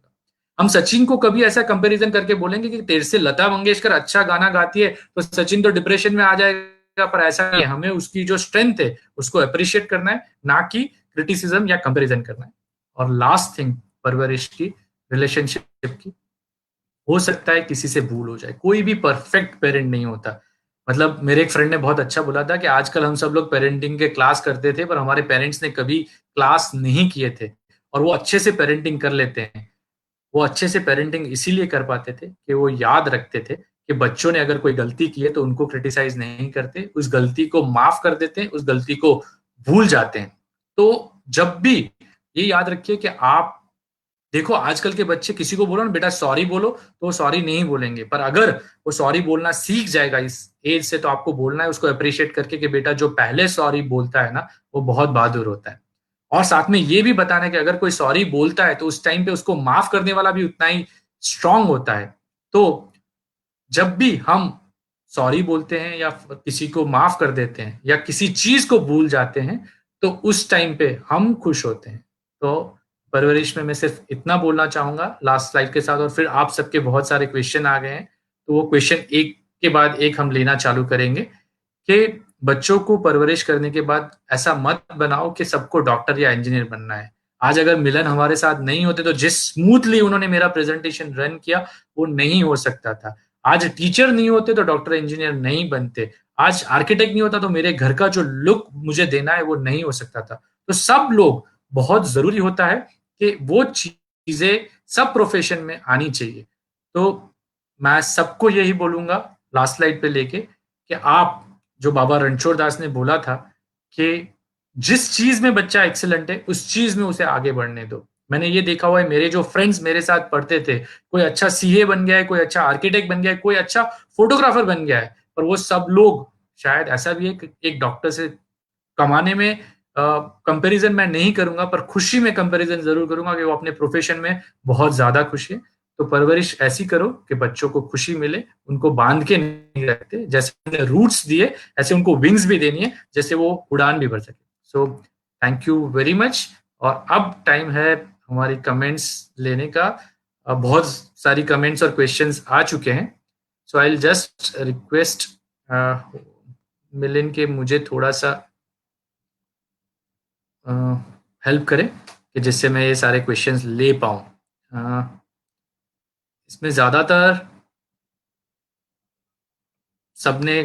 हम सचिन को कभी ऐसा कंपैरिजन करके बोलेंगे कि तेरे से लता मंगेशकर अच्छा गाना गाती है तो सचिन तो डिप्रेशन में आ जाएगा, पर ऐसा नहीं है। हमें उसकी जो स्ट्रेंथ है उसको अप्रिशिएट करना है, ना कि क्रिटिसिज्म या कंपैरिजन करना है। और लास्ट थिंग, परवरिश की, रिलेशनशिप की, हो सकता है किसी से भूल हो जाए, कोई भी परफेक्ट पेरेंट नहीं होता। मतलब मेरे एक फ्रेंड ने बहुत अच्छा बोला था कि आजकल हम सब लोग पेरेंटिंग के क्लास करते थे पर हमारे पेरेंट्स ने कभी क्लास नहीं किए थे, और वो अच्छे से पेरेंटिंग कर लेते हैं। वो अच्छे से पेरेंटिंग इसीलिए कर पाते थे कि वो याद रखते थे कि बच्चों ने अगर कोई गलती की है तो उनको क्रिटिसाइज नहीं करते, उस गलती को माफ कर देते हैं, उस गलती को भूल जाते हैं। तो जब भी ये याद रखिए कि आप देखो आजकल के बच्चे, किसी को बोलो ना बेटा सॉरी बोलो तो वो सॉरी नहीं बोलेंगे, पर अगर वो सॉरी बोलना सीख जाएगा इस एज से तो आपको बोलना है उसको अप्रिशिएट करके कि बेटा जो पहले सॉरी बोलता है ना वो बहुत बहादुर होता है। और साथ में ये भी बताना है कि अगर कोई सॉरी बोलता है तो उस टाइम पे उसको माफ करने वाला भी उतना ही स्ट्रांग होता है। तो जब भी हम सॉरी बोलते हैं या किसी को माफ कर देते हैं या किसी चीज को भूल जाते हैं तो उस टाइम पे हम खुश होते हैं। तो परवरिश में मैं सिर्फ इतना बोलना चाहूंगा लास्ट स्लाइड के साथ, और फिर आप सबके बहुत सारे क्वेश्चन आ गए हैं तो वो क्वेश्चन एक के बाद एक हम लेना चालू करेंगे। कि बच्चों को परवरिश करने के बाद ऐसा मत बनाओ कि सबको डॉक्टर या इंजीनियर बनना है। आज अगर मिलन हमारे साथ नहीं होते तो जिस स्मूथली उन्होंने मेरा प्रेजेंटेशन रन किया वो नहीं हो सकता था। आज टीचर नहीं होते तो डॉक्टर इंजीनियर नहीं बनते। आज आर्किटेक्ट नहीं होता तो मेरे घर का जो लुक मुझे देना है वो नहीं हो सकता था। तो सब लोग, बहुत जरूरी होता है कि वो चीजें सब प्रोफेशन में आनी चाहिए। तो मैं सबको यही बोलूंगा लास्ट स्लाइड पे लेके कि आप जो बाबा रणछोड़ दास ने बोला था कि जिस चीज में बच्चा एक्सीलेंट है उस चीज में उसे आगे बढ़ने दो। मैंने ये देखा हुआ है, मेरे जो फ्रेंड्स मेरे साथ पढ़ते थे, कोई अच्छा सीए बन गया है, कोई अच्छा आर्किटेक्ट बन गया है, कोई अच्छा फोटोग्राफर बन गया है, पर वो सब लोग, शायद ऐसा भी है कि एक डॉक्टर से कमाने में कंपैरिजन मैं नहीं करूंगा पर खुशी में कंपैरिजन जरूर करूंगा कि वो अपने प्रोफेशन में बहुत ज्यादा खुशी है। तो परवरिश ऐसी करो कि बच्चों को खुशी मिले, उनको बांध के नहीं रखते, जैसे रूट्स दिए ऐसे उनको विंग्स भी देनी है जैसे वो उड़ान भी भर सके। So thank you very much. और अब टाइम है हमारी कमेंट्स लेने का। बहुत सारी कमेंट्स और क्वेश्चंस आ चुके हैं, सो आई विल जस्ट रिक्वेस्ट मिलिन के मुझे थोड़ा सा हेल्प करें कि जिससे मैं ये सारे क्वेश्चंस ले पाऊँ। इसमें ज़्यादातर सबने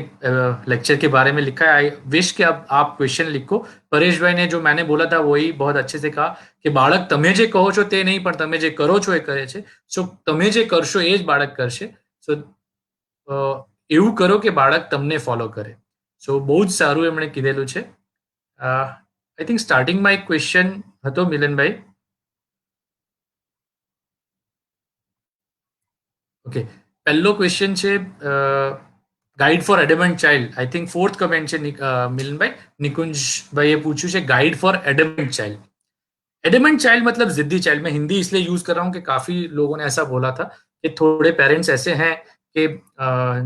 लेक्चर के बारे में लिखा है। आई विश कि अब आप क्वेश्चन लिखो। परेश भाई ने जो मैंने बोला था वही बहुत अच्छे से कहा कि बाળક તમે જે કહો છો તે નહીં પણ તમે જે કરો છો એ કરે છે। સો તમે જે કરશો એ જ બાળક કરશે। સો એવું કરો કે બાળક તમને ફોલો કરે। સો બહુ જ સારું એમણે કીધેલું છે। આઈ થિંક સ્ટાર્ટિંગમાં એક ક્વેશ્ચન હતો મિલનભાઈ। ઓકે, પહેલો ક્વેશ્ચન છે guide for adamant child. I think fourth comment છે મિલનભાઈ। નિકુંજભાઈએ પૂછ્યું છે guide for adamant child. Adamant child मतलब जिद्दी चाइल्ड। मैं हिंदी इसलिए यूज कर रहा हूँ कि काफी लोगों ने ऐसा बोला था कि थोड़े पेरेंट्स ऐसे हैं कि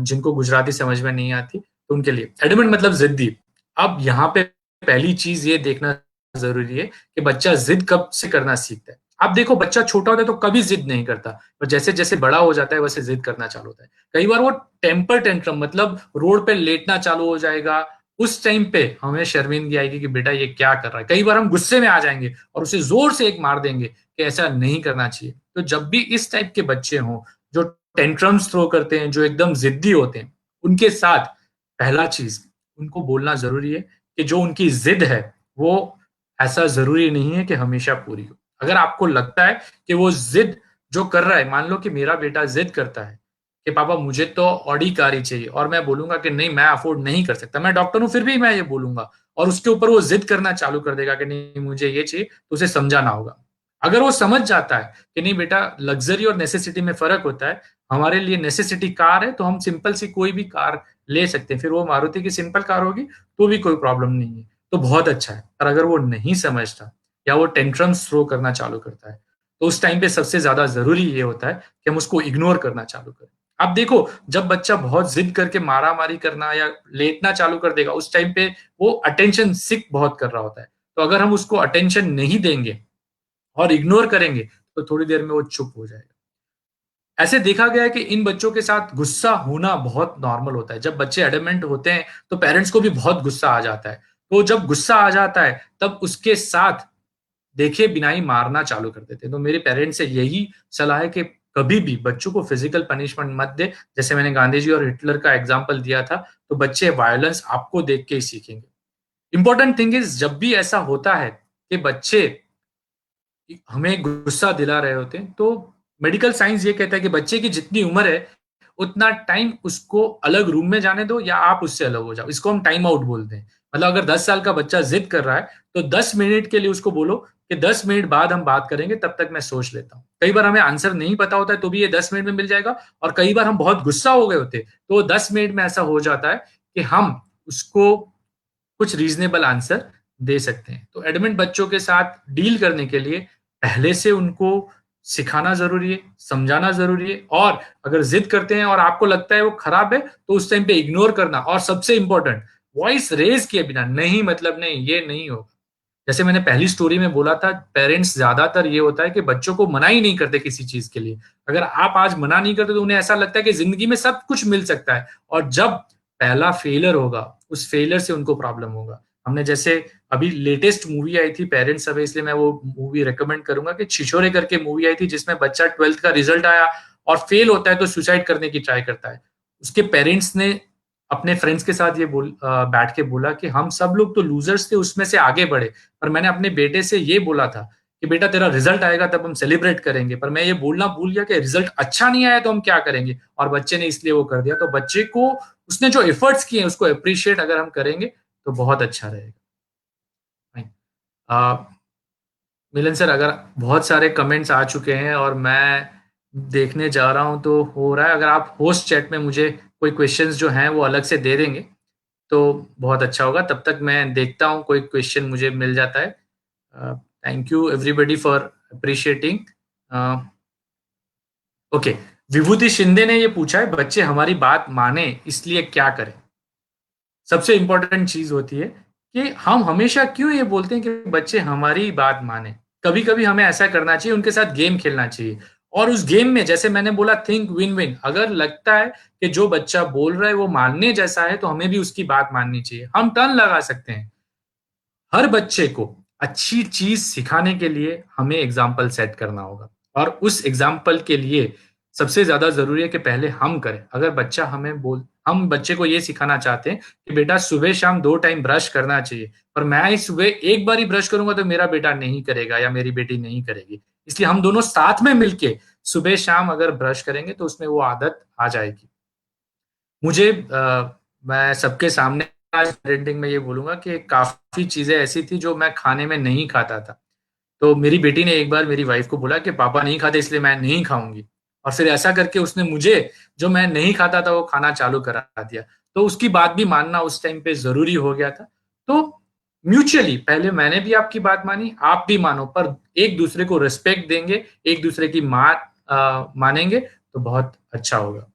जिनको गुजराती समझ में नहीं आती, तो उनके लिए एडमेंट मतलब जिद्दी। अब यहाँ पे पहली चीज ये देखना जरूरी है कि बच्चा जिद कब से करना सीखता है। आप देखो बच्चा छोटा होता है तो कभी जिद नहीं करता, और जैसे जैसे बड़ा हो जाता है वैसे जिद करना चालू होता है। कई बार वो टेम्पर टेंट्रम मतलब रोड पे लेटना चालू हो जाएगा। उस टाइम पे हमें शर्मिंदगी आएगी कि बेटा ये क्या कर रहा है। कई बार हम गुस्से में आ जाएंगे और उसे जोर से एक मार देंगे कि ऐसा नहीं करना चाहिए। तो जब भी इस टाइप के बच्चे हों जो टेंट्रम्स थ्रो करते हैं, जो एकदम जिद्दी होते हैं, उनके साथ पहला चीज उनको बोलना जरूरी है कि जो उनकी जिद है वो ऐसा जरूरी नहीं है कि हमेशा पूरी हो। अगर आपको लगता है कि वो जिद जो कर रहा है, मान लो कि मेरा बेटा जिद करता है कि पापा मुझे तो ऑडी कार ही चाहिए, और मैं बोलूंगा कि नहीं मैं अफोर्ड नहीं कर सकता, मैं डॉक्टर हूं फिर भी मैं ये बोलूंगा, और उसके ऊपर वो जिद करना चालू कर देगा कि नहीं मुझे ये चाहिए, तो उसे समझाना होगा। अगर वो समझ जाता है कि नहीं बेटा लग्जरी और नेसेसिटी में फर्क होता है, हमारे लिए नेसेसिटी कार है तो हम सिंपल सी कोई भी कार ले सकते हैं, फिर वो मारुति की सिंपल कार होगी तो भी कोई प्रॉब्लम नहीं है, तो बहुत अच्छा है। पर अगर वो नहीं समझता या वो टेंट्रम्स थ्रो करना चालू करता है, तो उस टाइम पे सबसे ज्यादा जरूरी ये होता है कि हम उसको इग्नोर करना चालू करें। आप देखो जब बच्चा बहुत जिद करके मारा मारी करना या लेटना चालू कर देगा, उस टाइम पे वो अटेंशन सिक बहुत कर रहा होता है। तो अगर हम उसको अटेंशन नहीं देंगे और इग्नोर करेंगे तो थोड़ी देर में वो चुप हो जाएगा। ऐसे देखा गया है कि इन बच्चों के साथ गुस्सा होना बहुत नॉर्मल होता है। जब बच्चे एडमेंट होते हैं तो पेरेंट्स को भी बहुत गुस्सा आ जाता है। तो जब गुस्सा आ जाता है तब उसके साथ देखे बिना ही मारना चालू कर देते हैं। तो मेरे पेरेंट्स से यही सलाह है कि कभी भी बच्चों को फिजिकल पनिशमेंट मत दे। जैसे मैंने गांधी जी और हिटलर का एग्जाम्पल दिया था, तो बच्चे वायलेंस आपको देख के ही सीखेंगे। इंपॉर्टेंट थिंग इज जब भी ऐसा होता है कि बच्चे हमें गुस्सा दिला रहे होते हैं, तो मेडिकल साइंस ये कहता है कि बच्चे की जितनी उम्र है उतना टाइम उसको अलग रूम में जाने दो या आप उससे अलग हो जाओ। इसको हम टाइम आउट बोलते हैं। मतलब अगर 10 साल का बच्चा जिद कर रहा है तो 10 मिनट के लिए उसको बोलो कि 10 मिनट बाद हम बात करेंगे, तब तक मैं सोच लेता हूँ। कई बार हमें आंसर नहीं पता होता है तो भी ये 10 मिनट में मिल जाएगा, और कई बार हम बहुत गुस्सा हो गए होते तो 10 मिनट में ऐसा हो जाता है कि हम उसको कुछ रीजनेबल आंसर दे सकते हैं। तो एडमिट बच्चों के साथ डील करने के लिए पहले से उनको सिखाना जरूरी है, समझाना जरूरी है, और अगर जिद करते हैं और आपको लगता है वो खराब है तो उस टाइम पे इग्नोर करना। और सबसे इंपॉर्टेंट, वॉइस रेज किए बिना, नहीं मतलब नहीं, ये नहीं होगा। जैसे मैंने पहली स्टोरी में बोला था, पेरेंट्स ज्यादातर ये होता है कि बच्चों को मना ही नहीं करते किसी चीज के लिए। अगर आप आज मना नहीं करते तो उन्हें ऐसा लगता है कि जिंदगी में सब कुछ मिल सकता है, और जब पहला फेलियर होगा उस फेलियर से उनको प्रॉब्लम होगा। हमने जैसे अभी लेटेस्ट मूवी आई थी पेरेंट्स अवे, इसलिए मैं वो मूवी रिकमेंड करूंगा कि छिछोरे करके मूवी आई थी, जिसमें बच्चा 12th का रिजल्ट आया और फेल होता है तो सुसाइड करने की ट्राई करता है। उसके पेरेंट्स ने अपने फ्रेंड्स के साथ ये बैठ के बोला कि हम सब लोग तो लूजर्स थे, उसमें से आगे बढ़े, पर मैंने अपने बेटे से ये बोला था कि बेटा तेरा रिजल्ट आएगा तब हम सेलिब्रेट करेंगे, पर मैं ये बोलना भूल गया कि रिजल्ट अच्छा नहीं आया तो हम क्या करेंगे, और बच्चे ने इसलिए वो कर दिया। तो बच्चे को उसने जो एफर्ट्स किए उसको अप्रिशिएट अगर हम करेंगे तो बहुत अच्छा रहेगा। मिलन सर, अगर बहुत सारे कमेंट्स आ चुके हैं और मैं देखने जा रहा हूं तो हो रहा है, अगर आप होस्ट चैट में मुझे कोई क्वेश्चंस जो हैं वो अलग से दे देंगे तो बहुत अच्छा होगा। तब तक मैं देखता हूँ कोई क्वेश्चन मुझे मिल जाता है। Thank you everybody for appreciating. Okay, Vibhuti Shinde ने ये पूछा है बच्चे हमारी बात माने इसलिए क्या करें। सबसे इंपॉर्टेंट चीज होती है कि हम हमेशा क्यों ये बोलते हैं कि बच्चे हमारी बात माने। कभी कभी हमें ऐसा करना चाहिए, उनके साथ गेम खेलना चाहिए, और उस गेम में जैसे मैंने बोला थिंक विन विन। अगर लगता है कि जो बच्चा बोल रहा है वो मानने जैसा है तो हमें भी उसकी बात माननी चाहिए। हम टर्न लगा सकते हैं। हर बच्चे को अच्छी चीज सिखाने के लिए हमें एग्जाम्पल सेट करना होगा, और उस एग्जाम्पल के लिए सबसे ज्यादा जरूरी है कि पहले हम करें। अगर बच्चा हम बच्चे को ये सिखाना चाहते हैं कि बेटा सुबह शाम 2 टाइम ब्रश करना चाहिए, पर मैं ही सुबह एक बार ही ब्रश करूंगा तो मेरा बेटा नहीं करेगा या मेरी बेटी नहीं करेगी, इसलिए हम दोनों साथ में मिलके सुबह शाम अगर ब्रश करेंगे तो उसमें वो आदत आ जाएगी। मुझे मैं सबके सामने आज पेरेंटिंग में ये बोलूंगा कि काफी चीजें ऐसी थी जो मैं खाने में नहीं खाता था। तो मेरी बेटी ने एक बार मेरी वाइफ को बोला कि पापा नहीं खाते इसलिए मैं नहीं खाऊंगी, और फिर ऐसा करके उसने मुझे जो मैं नहीं खाता था वो खाना चालू करा दिया। तो उसकी बात भी मानना उस टाइम पे जरूरी हो गया था। तो म्यूचुअली पहले मैंने भी आपकी बात मानी, आप भी मानो, पर एक दूसरे को रिस्पेक्ट देंगे, एक दूसरे की मानेंगे तो बहुत अच्छा होगा।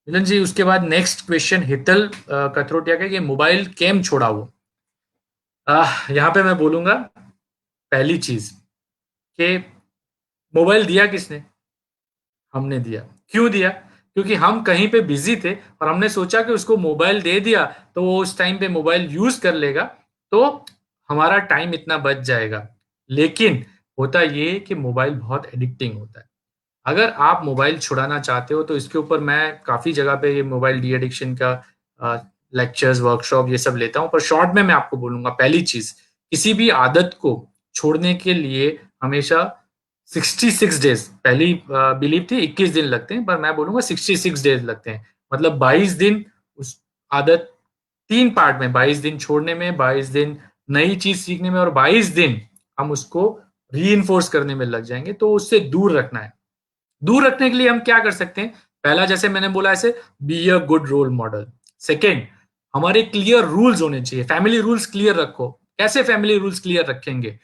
मिलन जी, उसके बाद नेक्स्ट क्वेश्चन हितल कथरोटिया का, कि मोबाइल केम छोड़ा वो। यहाँ पे मैं बोलूंगा पहली चीज कि मोबाइल दिया किसने? हमने दिया। क्यों दिया? क्योंकि हम कहीं पे बिजी थे और हमने सोचा कि उसको मोबाइल दे दिया तो वो उस टाइम पे मोबाइल यूज कर लेगा, तो हमारा टाइम इतना बच जाएगा। लेकिन होता ये कि मोबाइल बहुत एडिक्टिंग होता है। अगर आप मोबाइल छुड़ाना चाहते हो तो इसके ऊपर मैं काफी जगह पे ये मोबाइल डी एडिक्शन का लेक्चर्स, वर्कशॉप ये सब लेता हूँ, पर शॉर्ट में मैं आपको बोलूंगा पहली चीज, किसी भी आदत को छोड़ने के लिए हमेशा 66 डेज, पहली बिलीव थी 21 दिन लगते हैं, पर मैं बोलूंगा 66 डेज लगते हैं। मतलब 22 दिन उस आदत, 3 पार्ट में, 22 दिन छोड़ने में, 22 दिन नई चीज सीखने में, और 22 दिन हम उसको री करने में लग जाएंगे। तो उससे दूर रखना है। दूर रखने के लिए हम क्या कर सकते हैं? पहला, जैसे मैंने बोला, ऐसे be a good role model. Second, हमारे क्लियर रूल्स होने चाहिए। फैमिली रूल्स क्लियर रखो। कैसे फैमिली रूल्स क्लियर रखेंगे?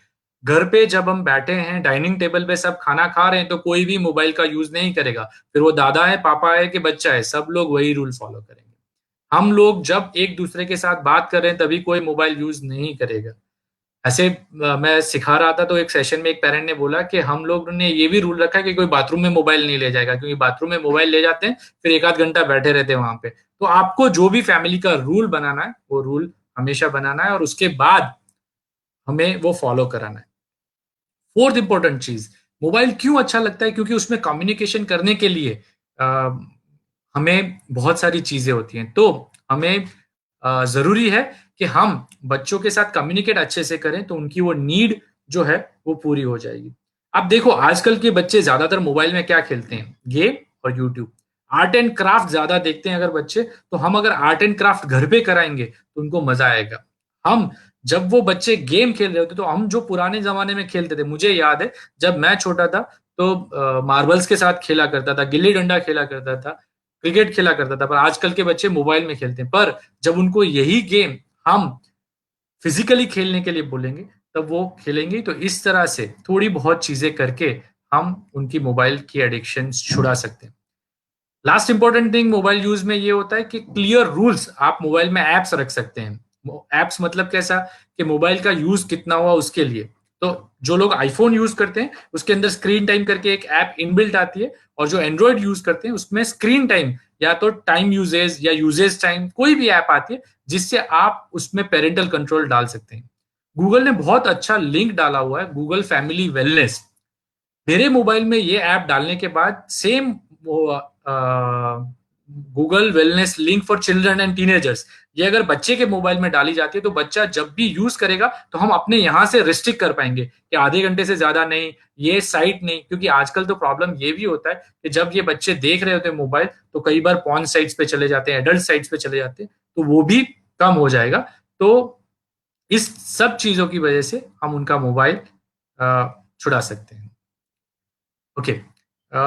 घर पे जब हम बैठे हैं डाइनिंग टेबल पे सब खाना खा रहे हैं तो कोई भी मोबाइल का यूज नहीं करेगा। फिर वो दादा है, पापा है कि बच्चा है, सब लोग वही रूल फॉलो करेंगे। हम लोग जब एक दूसरे के साथ बात कर रहे हैं तभी कोई मोबाइल यूज नहीं करेगा। ऐसे मैं सिखा रहा था तो एक सेशन में एक पेरेंट ने बोला कि हम लोग ने ये भी रूल रखा है कि कोई बाथरूम में मोबाइल नहीं ले जाएगा, क्योंकि बाथरूम में मोबाइल ले जाते हैं फिर एक आध घंटा बैठे रहते हैं वहां पे। तो आपको जो भी फैमिली का रूल बनाना है वो रूल हमेशा बनाना है और उसके बाद हमें वो फॉलो कराना है। फोर्थ इंपॉर्टेंट चीज, मोबाइल क्यों अच्छा लगता है? क्योंकि उसमें कम्युनिकेशन करने के लिए हमें बहुत सारी चीजें होती हैं। तो हमें जरूरी है कि हम बच्चों के साथ कम्युनिकेट अच्छे से करें तो उनकी वो नीड जो है वो पूरी हो जाएगी। अब देखो आजकल के बच्चे ज्यादातर मोबाइल में क्या खेलते हैं? गेम और यूट्यूब। आर्ट एंड क्राफ्ट ज्यादा देखते हैं अगर बच्चे, तो हम अगर आर्ट एंड क्राफ्ट घर पे कराएंगे तो उनको मजा आएगा। हम जब वो बच्चे गेम खेल रहे होते तो हम जो पुराने जमाने में खेलते थे, मुझे याद है जब मैं छोटा था तो मार्बल्स के साथ खेला करता था, गिल्ली डंडा खेला करता था, क्रिकेट खेला करता था। पर आजकल के बच्चे मोबाइल में खेलते हैं। पर जब उनको यही गेम हम फिजिकली खेलने के लिए बोलेंगे तब वो खेलेंगे। तो इस तरह से थोड़ी बहुत चीजें करके हम उनकी मोबाइल की एडिक्शन छुड़ा सकते हैं। Last important thing mobile use में ये होता है कि क्लियर रूल्स। आप मोबाइल में एप्स रख सकते हैं। एप्स मतलब कैसा? कि मोबाइल का यूज कितना हुआ उसके लिए। तो जो लोग आईफोन यूज करते हैं उसके अंदर स्क्रीन टाइम करके एक ऐप इनबिल्ट आती है, और जो एंड्रॉइड यूज करते हैं उसमें स्क्रीन टाइम या तो टाइम यूजेज या यूजेज टाइम कोई भी ऐप आती है जिससे आप उसमें पेरेंटल कंट्रोल डाल सकते हैं। गूगल ने बहुत अच्छा लिंक डाला हुआ है, गूगल फैमिली वेलनेस। मेरे मोबाइल में ये ऐप डालने के बाद same Google wellness link for children and teenagers, ये अगर बच्चे के मोबाइल में डाली जाती है तो बच्चा जब भी यूज करेगा तो हम अपने यहां से रिस्ट्रिक्ट कर पाएंगे कि आधे घंटे से ज्यादा नहीं, ये साइट नहीं। क्योंकि आजकल तो प्रॉब्लम ये भी होता है कि जब ये बच्चे देख रहे होते हैं मोबाइल तो कई बार पॉर्न साइट्स पे चले जाते हैं, एडल्ट साइट्स पे चले जाते हैं, तो वो भी कम हो जाएगा। तो इस सब चीजों की वजह से हम उनका मोबाइल छुड़ा सकते हैं। ओके,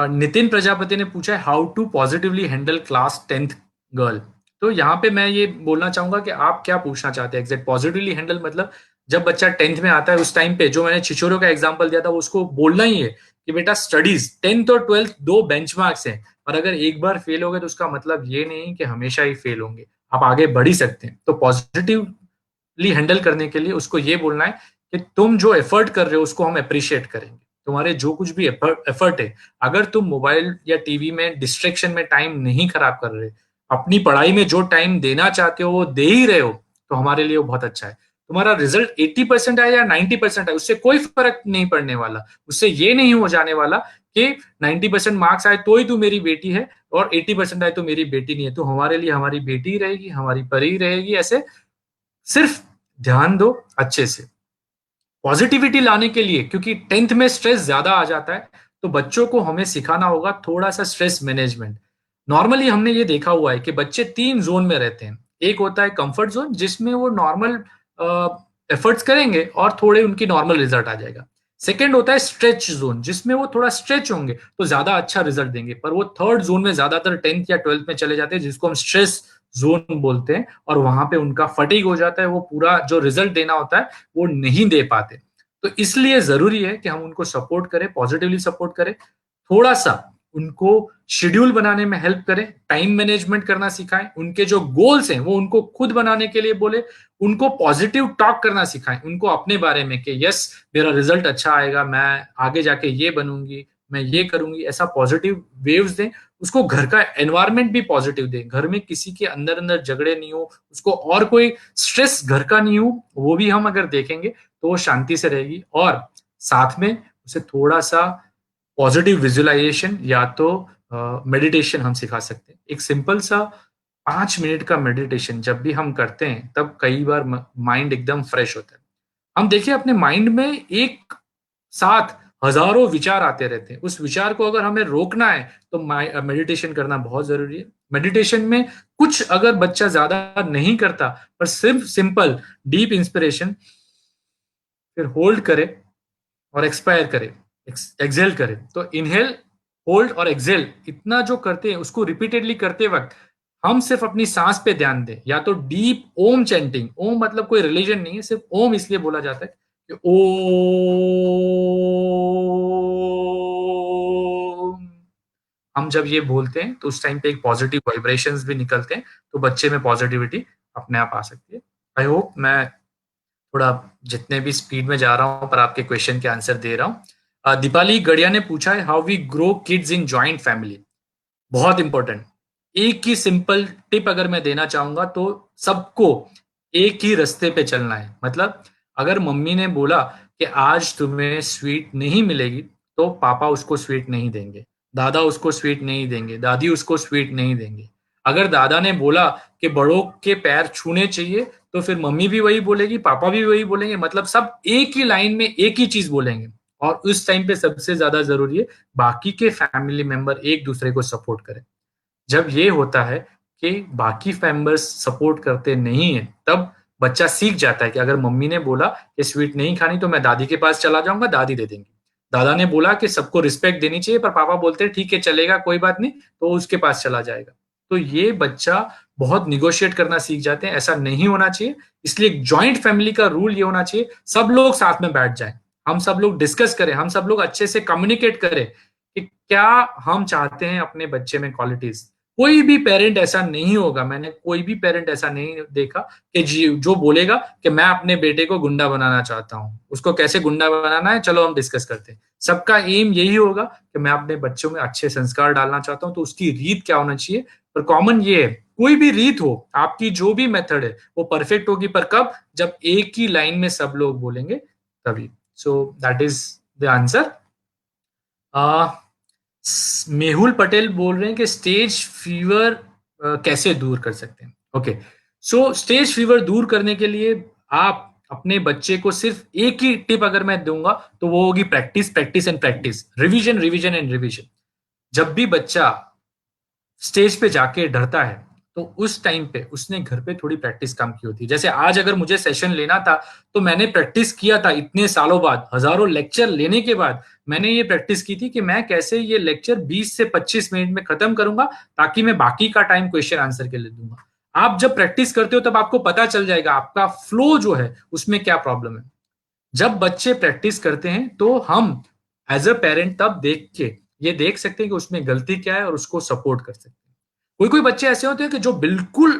नितिन प्रजापति ने पूछा है how to positively handle class 10th girl. तो यहाँ पे मैं ये बोलना चाहूंगा कि आप क्या पूछना चाहते हैं एग्जैक्ट। पॉजिटिवली हैंडल मतलब जब बच्चा 10th में आता है उस टाइम पे जो मैंने छिछोरों का एग्जांपल दिया था उसको बोलना ही है कि बेटा स्टडीज 10th और 12th दो बेंचमार्क्स हैं, और अगर एक बार फेल हो गए तो उसका मतलब ये नहीं कि हमेशा ही फेल होंगे, आप आगे बढ़ ही सकते हैं। तो पॉजिटिवली हैंडल करने के लिए उसको ये बोलना है कि तुम जो एफर्ट कर रहे हो उसको हम अप्रिशिएट करेंगे। तुम्हारे जो कुछ भी एफर्ट है, अगर तुम मोबाइल या टीवी में डिस्ट्रेक्शन में टाइम नहीं खराब कर रहे, अपनी पढ़ाई में जो टाइम देना चाहते हो वो दे ही रहे हो, तो हमारे लिए वो बहुत अच्छा है। तुम्हारा रिजल्ट 80% आए या 90% आए, उससे कोई फर्क नहीं पड़ने वाला। उससे ये नहीं हो जाने वाला कि 90% मार्क्स आए तो ही तू मेरी बेटी है और 80% आए तो मेरी बेटी नहीं है। तो हमारे लिए हमारी बेटी रहेगी, हमारी परी रहेगी। ऐसे सिर्फ ध्यान दो अच्छे से पॉजिटिविटी लाने के लिए, क्योंकि 10th में स्ट्रेस ज्यादा आ जाता है। तो बच्चों को हमें सिखाना होगा थोड़ा सा स्ट्रेस मैनेजमेंट। नॉर्मली हमने ये देखा हुआ है कि बच्चे 3 जोन में रहते हैं। एक होता है कंफर्ट जोन, जिसमें वो नॉर्मल एफर्ट्स करेंगे और थोड़े उनकी नॉर्मल रिजल्ट आ जाएगा। सेकेंड होता है स्ट्रेच जोन, जिसमें वो थोड़ा स्ट्रेच होंगे तो ज्यादा अच्छा रिजल्ट देंगे। पर वो थर्ड जोन में ज्यादातर 10th या 12th में चले जाते हैं, जिसको हम स्ट्रेस जोन बोलते हैं। और वहां पे उनका फटीग हो जाता है, वो पूरा जो रिजल्ट देना होता है वो नहीं दे पाते। तो इसलिए जरूरी है कि हम उनको सपोर्ट करें, पॉजिटिवली सपोर्ट करें, थोड़ा सा उनको शेड्यूल बनाने में हेल्प करें, टाइम मैनेजमेंट करना सिखाएं, उनके जो गोल्स हैं वो उनको खुद बनाने के लिए बोले, उनको पॉजिटिव टॉक करना सिखाएं, उनको अपने बारे में कि यस मेरा रिजल्ट अच्छा आएगा, मैं आगे जाके ये बनूंगी, मैं ये करूंगी, ऐसा पॉजिटिव वेव्स दें। उसको घर का एनवायरनमेंट भी पॉजिटिव दें, घर में किसी के अंदर अंदर झगड़े नहीं हो, उसको और कोई स्ट्रेस घर का नहीं हो, वो भी हम अगर देखेंगे तो वो शांति से रहेगी। और साथ में उसे थोड़ा सा पॉजिटिव विजुअलाइजेशन या तो मेडिटेशन हम सिखा सकते हैं। एक सिंपल सा 5 मिनट का मेडिटेशन जब भी हम करते हैं तब कई बार माइंड एकदम फ्रेश होता है। हम देखिए अपने माइंड में एक साथ हजारों विचार आते रहते हैं, उस विचार को अगर हमें रोकना है तो मेडिटेशन करना बहुत जरूरी है। मेडिटेशन में कुछ अगर बच्चा ज्यादा नहीं करता, पर सिर्फ सिंपल डीप इंस्पिरेशन, फिर होल्ड करे और एक्सपायर करे, एक्सेल करे। तो इनहेल, होल्ड और एक्सेल इतना जो करते हैं उसको रिपीटेडली करते वक्त हम सिर्फ अपनी सांस पे ध्यान दें, या तो डीप ओम चैंटिंग। ओम मतलब कोई रिलीजन नहीं है, सिर्फ ओम इसलिए बोला जाता है कि ओम। हम जब ये बोलते हैं तो उस टाइम पे एक पॉजिटिव वाइब्रेशंस भी निकलते हैं, तो बच्चे में पॉजिटिविटी अपने आप आ सकती है। आई होप मैं थोड़ा जितने भी स्पीड में जा रहा हूं पर आपके क्वेश्चन के आंसर दे रहा हूं। दीपाली गढ़िया ने पूछा है how we grow kids in joint family. बहुत इंपॉर्टेंट। एक ही सिंपल टिप अगर मैं देना चाहूंगा तो सबको एक ही रास्ते पे चलना है। मतलब अगर मम्मी ने बोला कि आज तुम्हें स्वीट नहीं मिलेगी, तो पापा उसको स्वीट नहीं देंगे, दादा उसको स्वीट नहीं देंगे, दादी उसको स्वीट नहीं देंगे। अगर दादा ने बोला कि बड़ों के पैर छूने चाहिए, तो फिर मम्मी भी वही बोलेगी, पापा भी वही बोलेंगे। मतलब सब एक ही लाइन में एक ही चीज बोलेंगे। और उस टाइम पे सबसे ज्यादा जरूरी है बाकी के फैमिली मेंबर एक दूसरे को सपोर्ट करें। जब ये होता है कि बाकी मेंबर्स सपोर्ट करते नहीं है, तब बच्चा सीख जाता है कि अगर मम्मी ने बोला कि स्वीट नहीं खानी तो मैं दादी के पास चला जाऊंगा, दादी दे देंगी। दादा ने बोला कि सबको रिस्पेक्ट देनी चाहिए, पर पापा बोलते हैं ठीक है चलेगा कोई बात नहीं, तो उसके पास चला जाएगा। तो ये बच्चा बहुत निगोशिएट करना सीख जाते हैं। ऐसा नहीं होना चाहिए। इसलिए जॉइंट फैमिली का रूल ये होना चाहिए, सब लोग साथ में बैठ जाएं, हम सब लोग डिस्कस करें, हम सब लोग अच्छे से कम्युनिकेट करें कि क्या हम चाहते हैं अपने बच्चे में क्वालिटीज। कोई भी पेरेंट ऐसा नहीं होगा, मैंने कोई भी पेरेंट ऐसा नहीं देखा कि जो बोलेगा कि मैं अपने बेटे को गुंडा बनाना चाहता हूँ, उसको कैसे गुंडा बनाना है चलो हम डिस्कस करते हैं। सबका एम यही होगा कि मैं अपने बच्चों में अच्छे संस्कार डालना चाहता हूँ, तो उसकी रीत क्या होना चाहिए। पर कॉमन ये है, कोई भी रीत हो, आपकी जो भी मेथड है वो परफेक्ट होगी, पर कब, जब एक ही लाइन में सब लोग बोलेंगे तभी। So that is the answer. Mehul Patel बोल रहे हैं कि स्टेज फीवर कैसे दूर कर सकते हैं। ओके, सो स्टेज फीवर दूर करने के लिए आप अपने बच्चे को सिर्फ एक ही टिप अगर मैं दूंगा तो वो होगी practice, practice and practice, revision revision and revision. जब भी बच्चा स्टेज पे जाके डरता है तो उस टाइम पे उसने घर पे थोड़ी प्रैक्टिस कम की होती है। जैसे आज अगर मुझे सेशन लेना था तो मैंने प्रैक्टिस किया था, इतने सालों बाद, हजारों लेक्चर लेने के बाद मैंने ये प्रैक्टिस की थी कि मैं कैसे ये लेक्चर 20 से 25 मिनट में खत्म करूंगा, ताकि मैं बाकी का टाइम क्वेश्चन आंसर के लिए दूंगा। आप जब प्रैक्टिस करते हो तब आपको पता चल जाएगा आपका फ्लो जो है उसमें क्या प्रॉब्लम है। जब बच्चे प्रैक्टिस करते हैं तो हम एज अ पेरेंट तब देख के ये देख सकते हैं कि उसमें गलती क्या है और उसको सपोर्ट कर सकते हैं। कोई कोई बच्चे ऐसे होते हैं कि जो बिल्कुल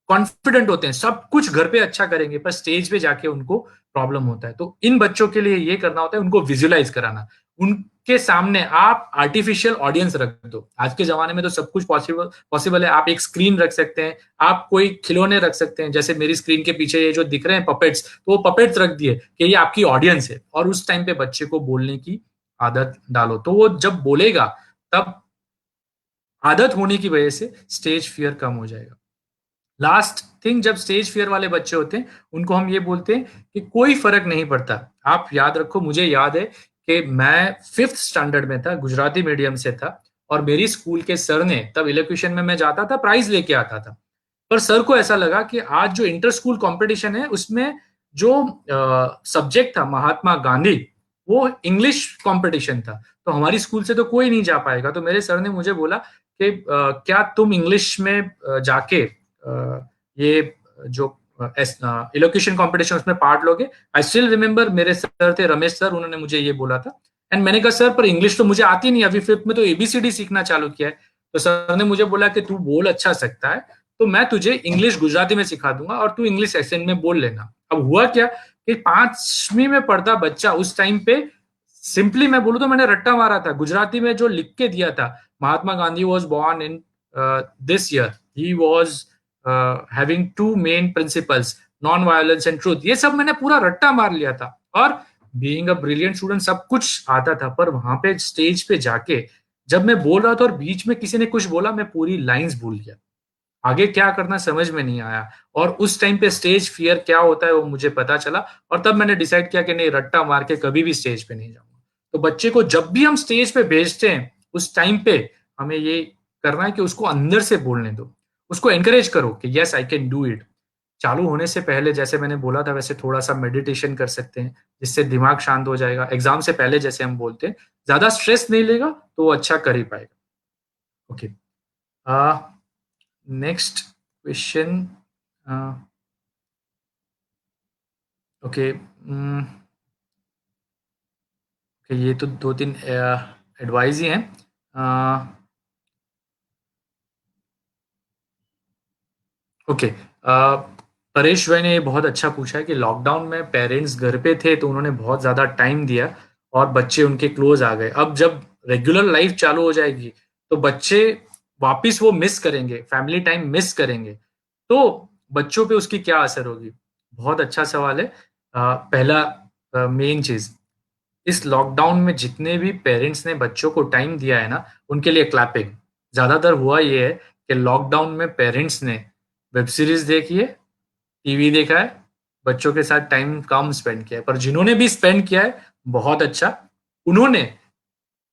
कॉन्फिडेंट होते हैं, सब कुछ घर पे अच्छा करेंगे, पर स्टेज पे जाके उनको प्रॉब्लम होता है। तो इन बच्चों के लिए ये करना होता है, उनको विजुअलाइज कराना, उन के सामने आप आर्टिफिशियल ऑडियंस रख दो। आज के जमाने में तो सब कुछ पॉसिबल है। आप एक स्क्रीन रख सकते हैं, आप कोई खिलौने रख सकते हैं, जैसे मेरी स्क्रीन के पीछे ये जो दिख रहे हैं पपेट्स, तो वो पपेट्स रख दिए कि ये आपकी ऑडियंस है, और उस टाइम पे बच्चे को बोलने की आदत डालो। तो वो जब बोलेगा तब आदत होने की वजह से स्टेज फियर कम हो जाएगा। लास्ट थिंग, जब स्टेज फियर वाले बच्चे होते हैं उनको हम ये बोलते हैं कि कोई फर्क नहीं पड़ता। आप याद रखो, मुझे याद है कि मैं 5th स्टैंडर्ड में था, गुजराती मीडियम से था, और मेरी स्कूल के सर ने, तब इलेक्ट्रिशियन में मैं जाता था, प्राइज लेके आता था। पर सर को ऐसा लगा कि आज जो इंटर स्कूल कंपटीशन है उसमें जो सब्जेक्ट था महात्मा गांधी, वो इंग्लिश कंपटीशन था, तो हमारी स्कूल से तो कोई नहीं जा पाएगा। तो मेरे सर ने मुझे बोला कि क्या तुम इंग्लिश में जाके ये जो इलोक्यूशन कंपटीशन उसमें पार्ट लोगे। आई स्टिल रिमेंबर, मेरे सर थे रमेश सर, उन्होंने मुझे ये बोला था। एंड मैंने कहा सर पर इंग्लिश तो मुझे आती नहीं, अभी 5th में तो एबीसीडी सीखना चालू किया है। तो सर ने मुझे बोला कि तू बोल अच्छा सकता है, तो मैं तुझे इंग्लिश गुजराती में सिखा दूंगा और तू इंग्लिश एक्सेंट में बोल लेना। अब हुआ क्या कि 5वीं में पढ़ता बच्चा उस टाइम पे, सिंपली मैं बोलूं तो मैंने रट्टा मारा था, गुजराती में जो लिख के दिया था, Mahatma Gandhi was born in this year, he was having 2 main principles, non violence and truth, ये सब मैंने पूरा रट्टा मार लिया था। और बीइंग अ ब्रिलियंट स्टूडेंट सब कुछ आता था, पर वहां पे स्टेज पे जाके जब मैं बोल रहा था और बीच में किसी ने कुछ बोला, मैं पूरी लाइंस भूल गया, आगे क्या करना समझ में नहीं आया। और उस टाइम पे स्टेज फियर क्या होता है वो मुझे पता चला, और तब मैंने डिसाइड किया कि नहीं, रट्टा मार के कभी भी स्टेज पे नहीं जाऊंगा। तो बच्चे को जब भी हम स्टेज पे भेजते हैं उस टाइम पे हमें ये करना है कि उसको अंदर से बोलने दो, उसको एनकरेज करो कि yes I can do it. चालू होने से पहले जैसे मैंने बोला था वैसे थोड़ा सा मेडिटेशन कर सकते हैं, जिससे दिमाग शांत हो जाएगा। एग्जाम से पहले जैसे हम बोलते हैं, ज्यादा स्ट्रेस नहीं लेगा तो वो अच्छा कर ही पाएगा। Okay, next question. ओके, ये तो 2-3 एडवाइस ही हैं। ओके, परेश भाई ने बहुत अच्छा पूछा है कि लॉकडाउन में पेरेंट्स घर पे थे तो उन्होंने बहुत ज़्यादा टाइम दिया और बच्चे उनके क्लोज आ गए। अब जब रेगुलर लाइफ चालू हो जाएगी तो बच्चे वापिस वो मिस करेंगे, फैमिली टाइम मिस करेंगे, तो बच्चों पे उसकी क्या असर होगी? बहुत अच्छा सवाल है। पहला मेन चीज, इस लॉकडाउन में जितने भी पेरेंट्स ने बच्चों को टाइम दिया है ना, उनके लिए क्लैपिंग। ज्यादातर हुआ ये है कि लॉकडाउन में पेरेंट्स ने वेब सीरीज देखी है, टीवी देखा है, बच्चों के साथ टाइम कम स्पेंड किया है। पर जिन्होंने भी स्पेंड किया है बहुत अच्छा, उन्होंने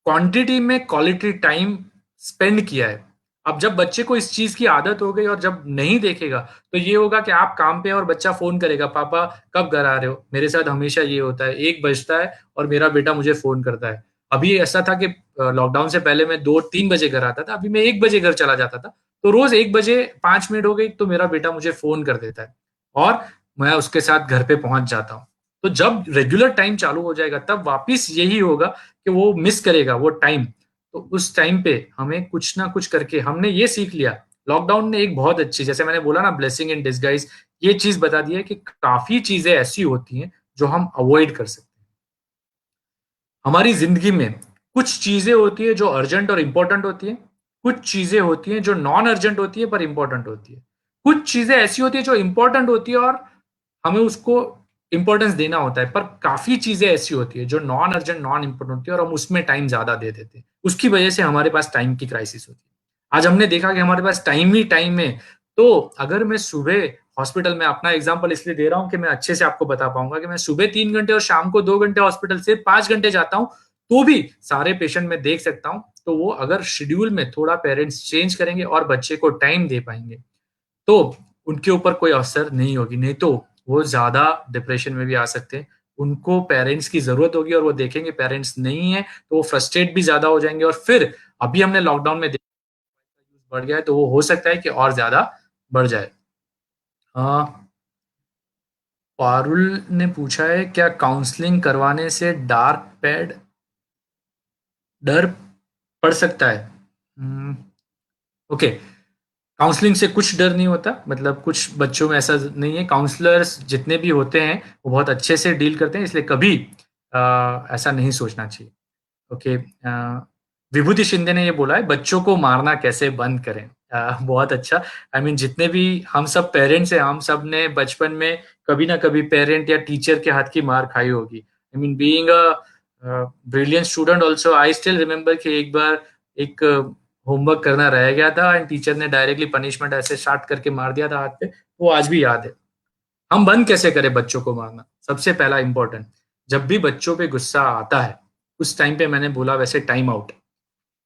क्वांटिटी में क्वालिटी टाइम स्पेंड किया है। अब जब बच्चे को इस चीज की आदत हो गई और जब नहीं देखेगा तो ये होगा कि आप काम पे और बच्चा फोन करेगा, पापा कब घर आ रहे हो? मेरे साथ हमेशा ये होता है, 1 बजता है और मेरा बेटा मुझे फोन करता है। अभी ऐसा था कि लॉकडाउन से पहले मैं 2-3 बजे घर आता था, अभी मैं 1 बजे घर चला जाता था। तो रोज 1 बजे 5 मिनट हो गई तो मेरा बेटा मुझे फोन कर देता है और मैं उसके साथ घर पे पहुंच जाता हूँ। तो जब रेगुलर टाइम चालू हो जाएगा तब वापिस यही होगा कि वो मिस करेगा वो टाइम। तो उस टाइम पे हमें कुछ ना कुछ करके, हमने ये सीख लिया, लॉकडाउन ने एक बहुत अच्छी, जैसे मैंने बोला ना, ब्लेसिंग इन डिस्गाइज, ये चीज बता दी है कि काफी चीजें ऐसी होती हैं जो हम अवॉइड कर सकते हैं। हमारी जिंदगी में कुछ चीजें होती है जो अर्जेंट और इंपॉर्टेंट होती है, कुछ चीजें होती हैं जो नॉन अर्जेंट होती है पर इंपॉर्टेंट होती है, कुछ चीजें ऐसी होती है जो इंपॉर्टेंट होती है और हमें उसको इंपॉर्टेंस देना होता है, पर काफी चीजें ऐसी होती है जो नॉन अर्जेंट नॉन इंपॉर्टेंट होती है और हम उसमें टाइम ज्यादा दे देते हैं, उसकी वजह से हमारे पास टाइम की क्राइसिस होती है। आज हमने देखा कि हमारे पास टाइम ही टाइम है। तो अगर मैं सुबह हॉस्पिटल में, अपना एग्जांपल इसलिए दे रहा हूं कि मैं अच्छे से आपको बता पाऊंगा, कि मैं सुबह 3 घंटे और शाम को 2 घंटे हॉस्पिटल से 5 घंटे जाता हूं, तो भी सारे पेशेंट में देख सकता हूं। तो वो अगर शेड्यूल में थोड़ा पेरेंट्स चेंज करेंगे और बच्चे को टाइम दे पाएंगे तो उनके ऊपर कोई असर नहीं होगी, नहीं तो वो ज्यादा डिप्रेशन में भी आ सकते हैं। उनको पेरेंट्स की जरूरत होगी और वो देखेंगे पेरेंट्स नहीं है तो वो फ्रस्ट्रेट भी ज्यादा हो जाएंगे, और फिर अभी हमने लॉकडाउन में देखा बढ़ गया है तो वो हो सकता है कि और ज्यादा बढ़ जाए। पारुल ने पूछा है, क्या काउंसलिंग करवाने से डार्क पैड डर पड़ सकता है? ओके, काउंसलिंग से कुछ डर नहीं होता, मतलब कुछ बच्चों में ऐसा नहीं है। काउंसलर्स जितने भी होते हैं वो बहुत अच्छे से डील करते हैं, इसलिए कभी ऐसा नहीं सोचना चाहिए। ओके, विभूति शिंदे ने ये बोला है, बच्चों को मारना कैसे बंद करें। बहुत अच्छा। आई मीन जितने भी हम सब पेरेंट्स हैं, हम सब ने बचपन में कभी ना कभी पेरेंट या टीचर के हाथ की मार खाई होगी। I mean being a brilliant student also, I still remember कि एक बार एक होमवर्क करना रह गया था एंड टीचर ने डायरेक्टली पनिशमेंट ऐसे शार्ट करके मार दिया था हाथ पे, वो आज भी याद है। हम बंद कैसे करें बच्चों को मारना? सबसे पहला इंपॉर्टेंट, जब भी बच्चों पे गुस्सा आता है उस टाइम पे मैंने बोला वैसे टाइम आउट,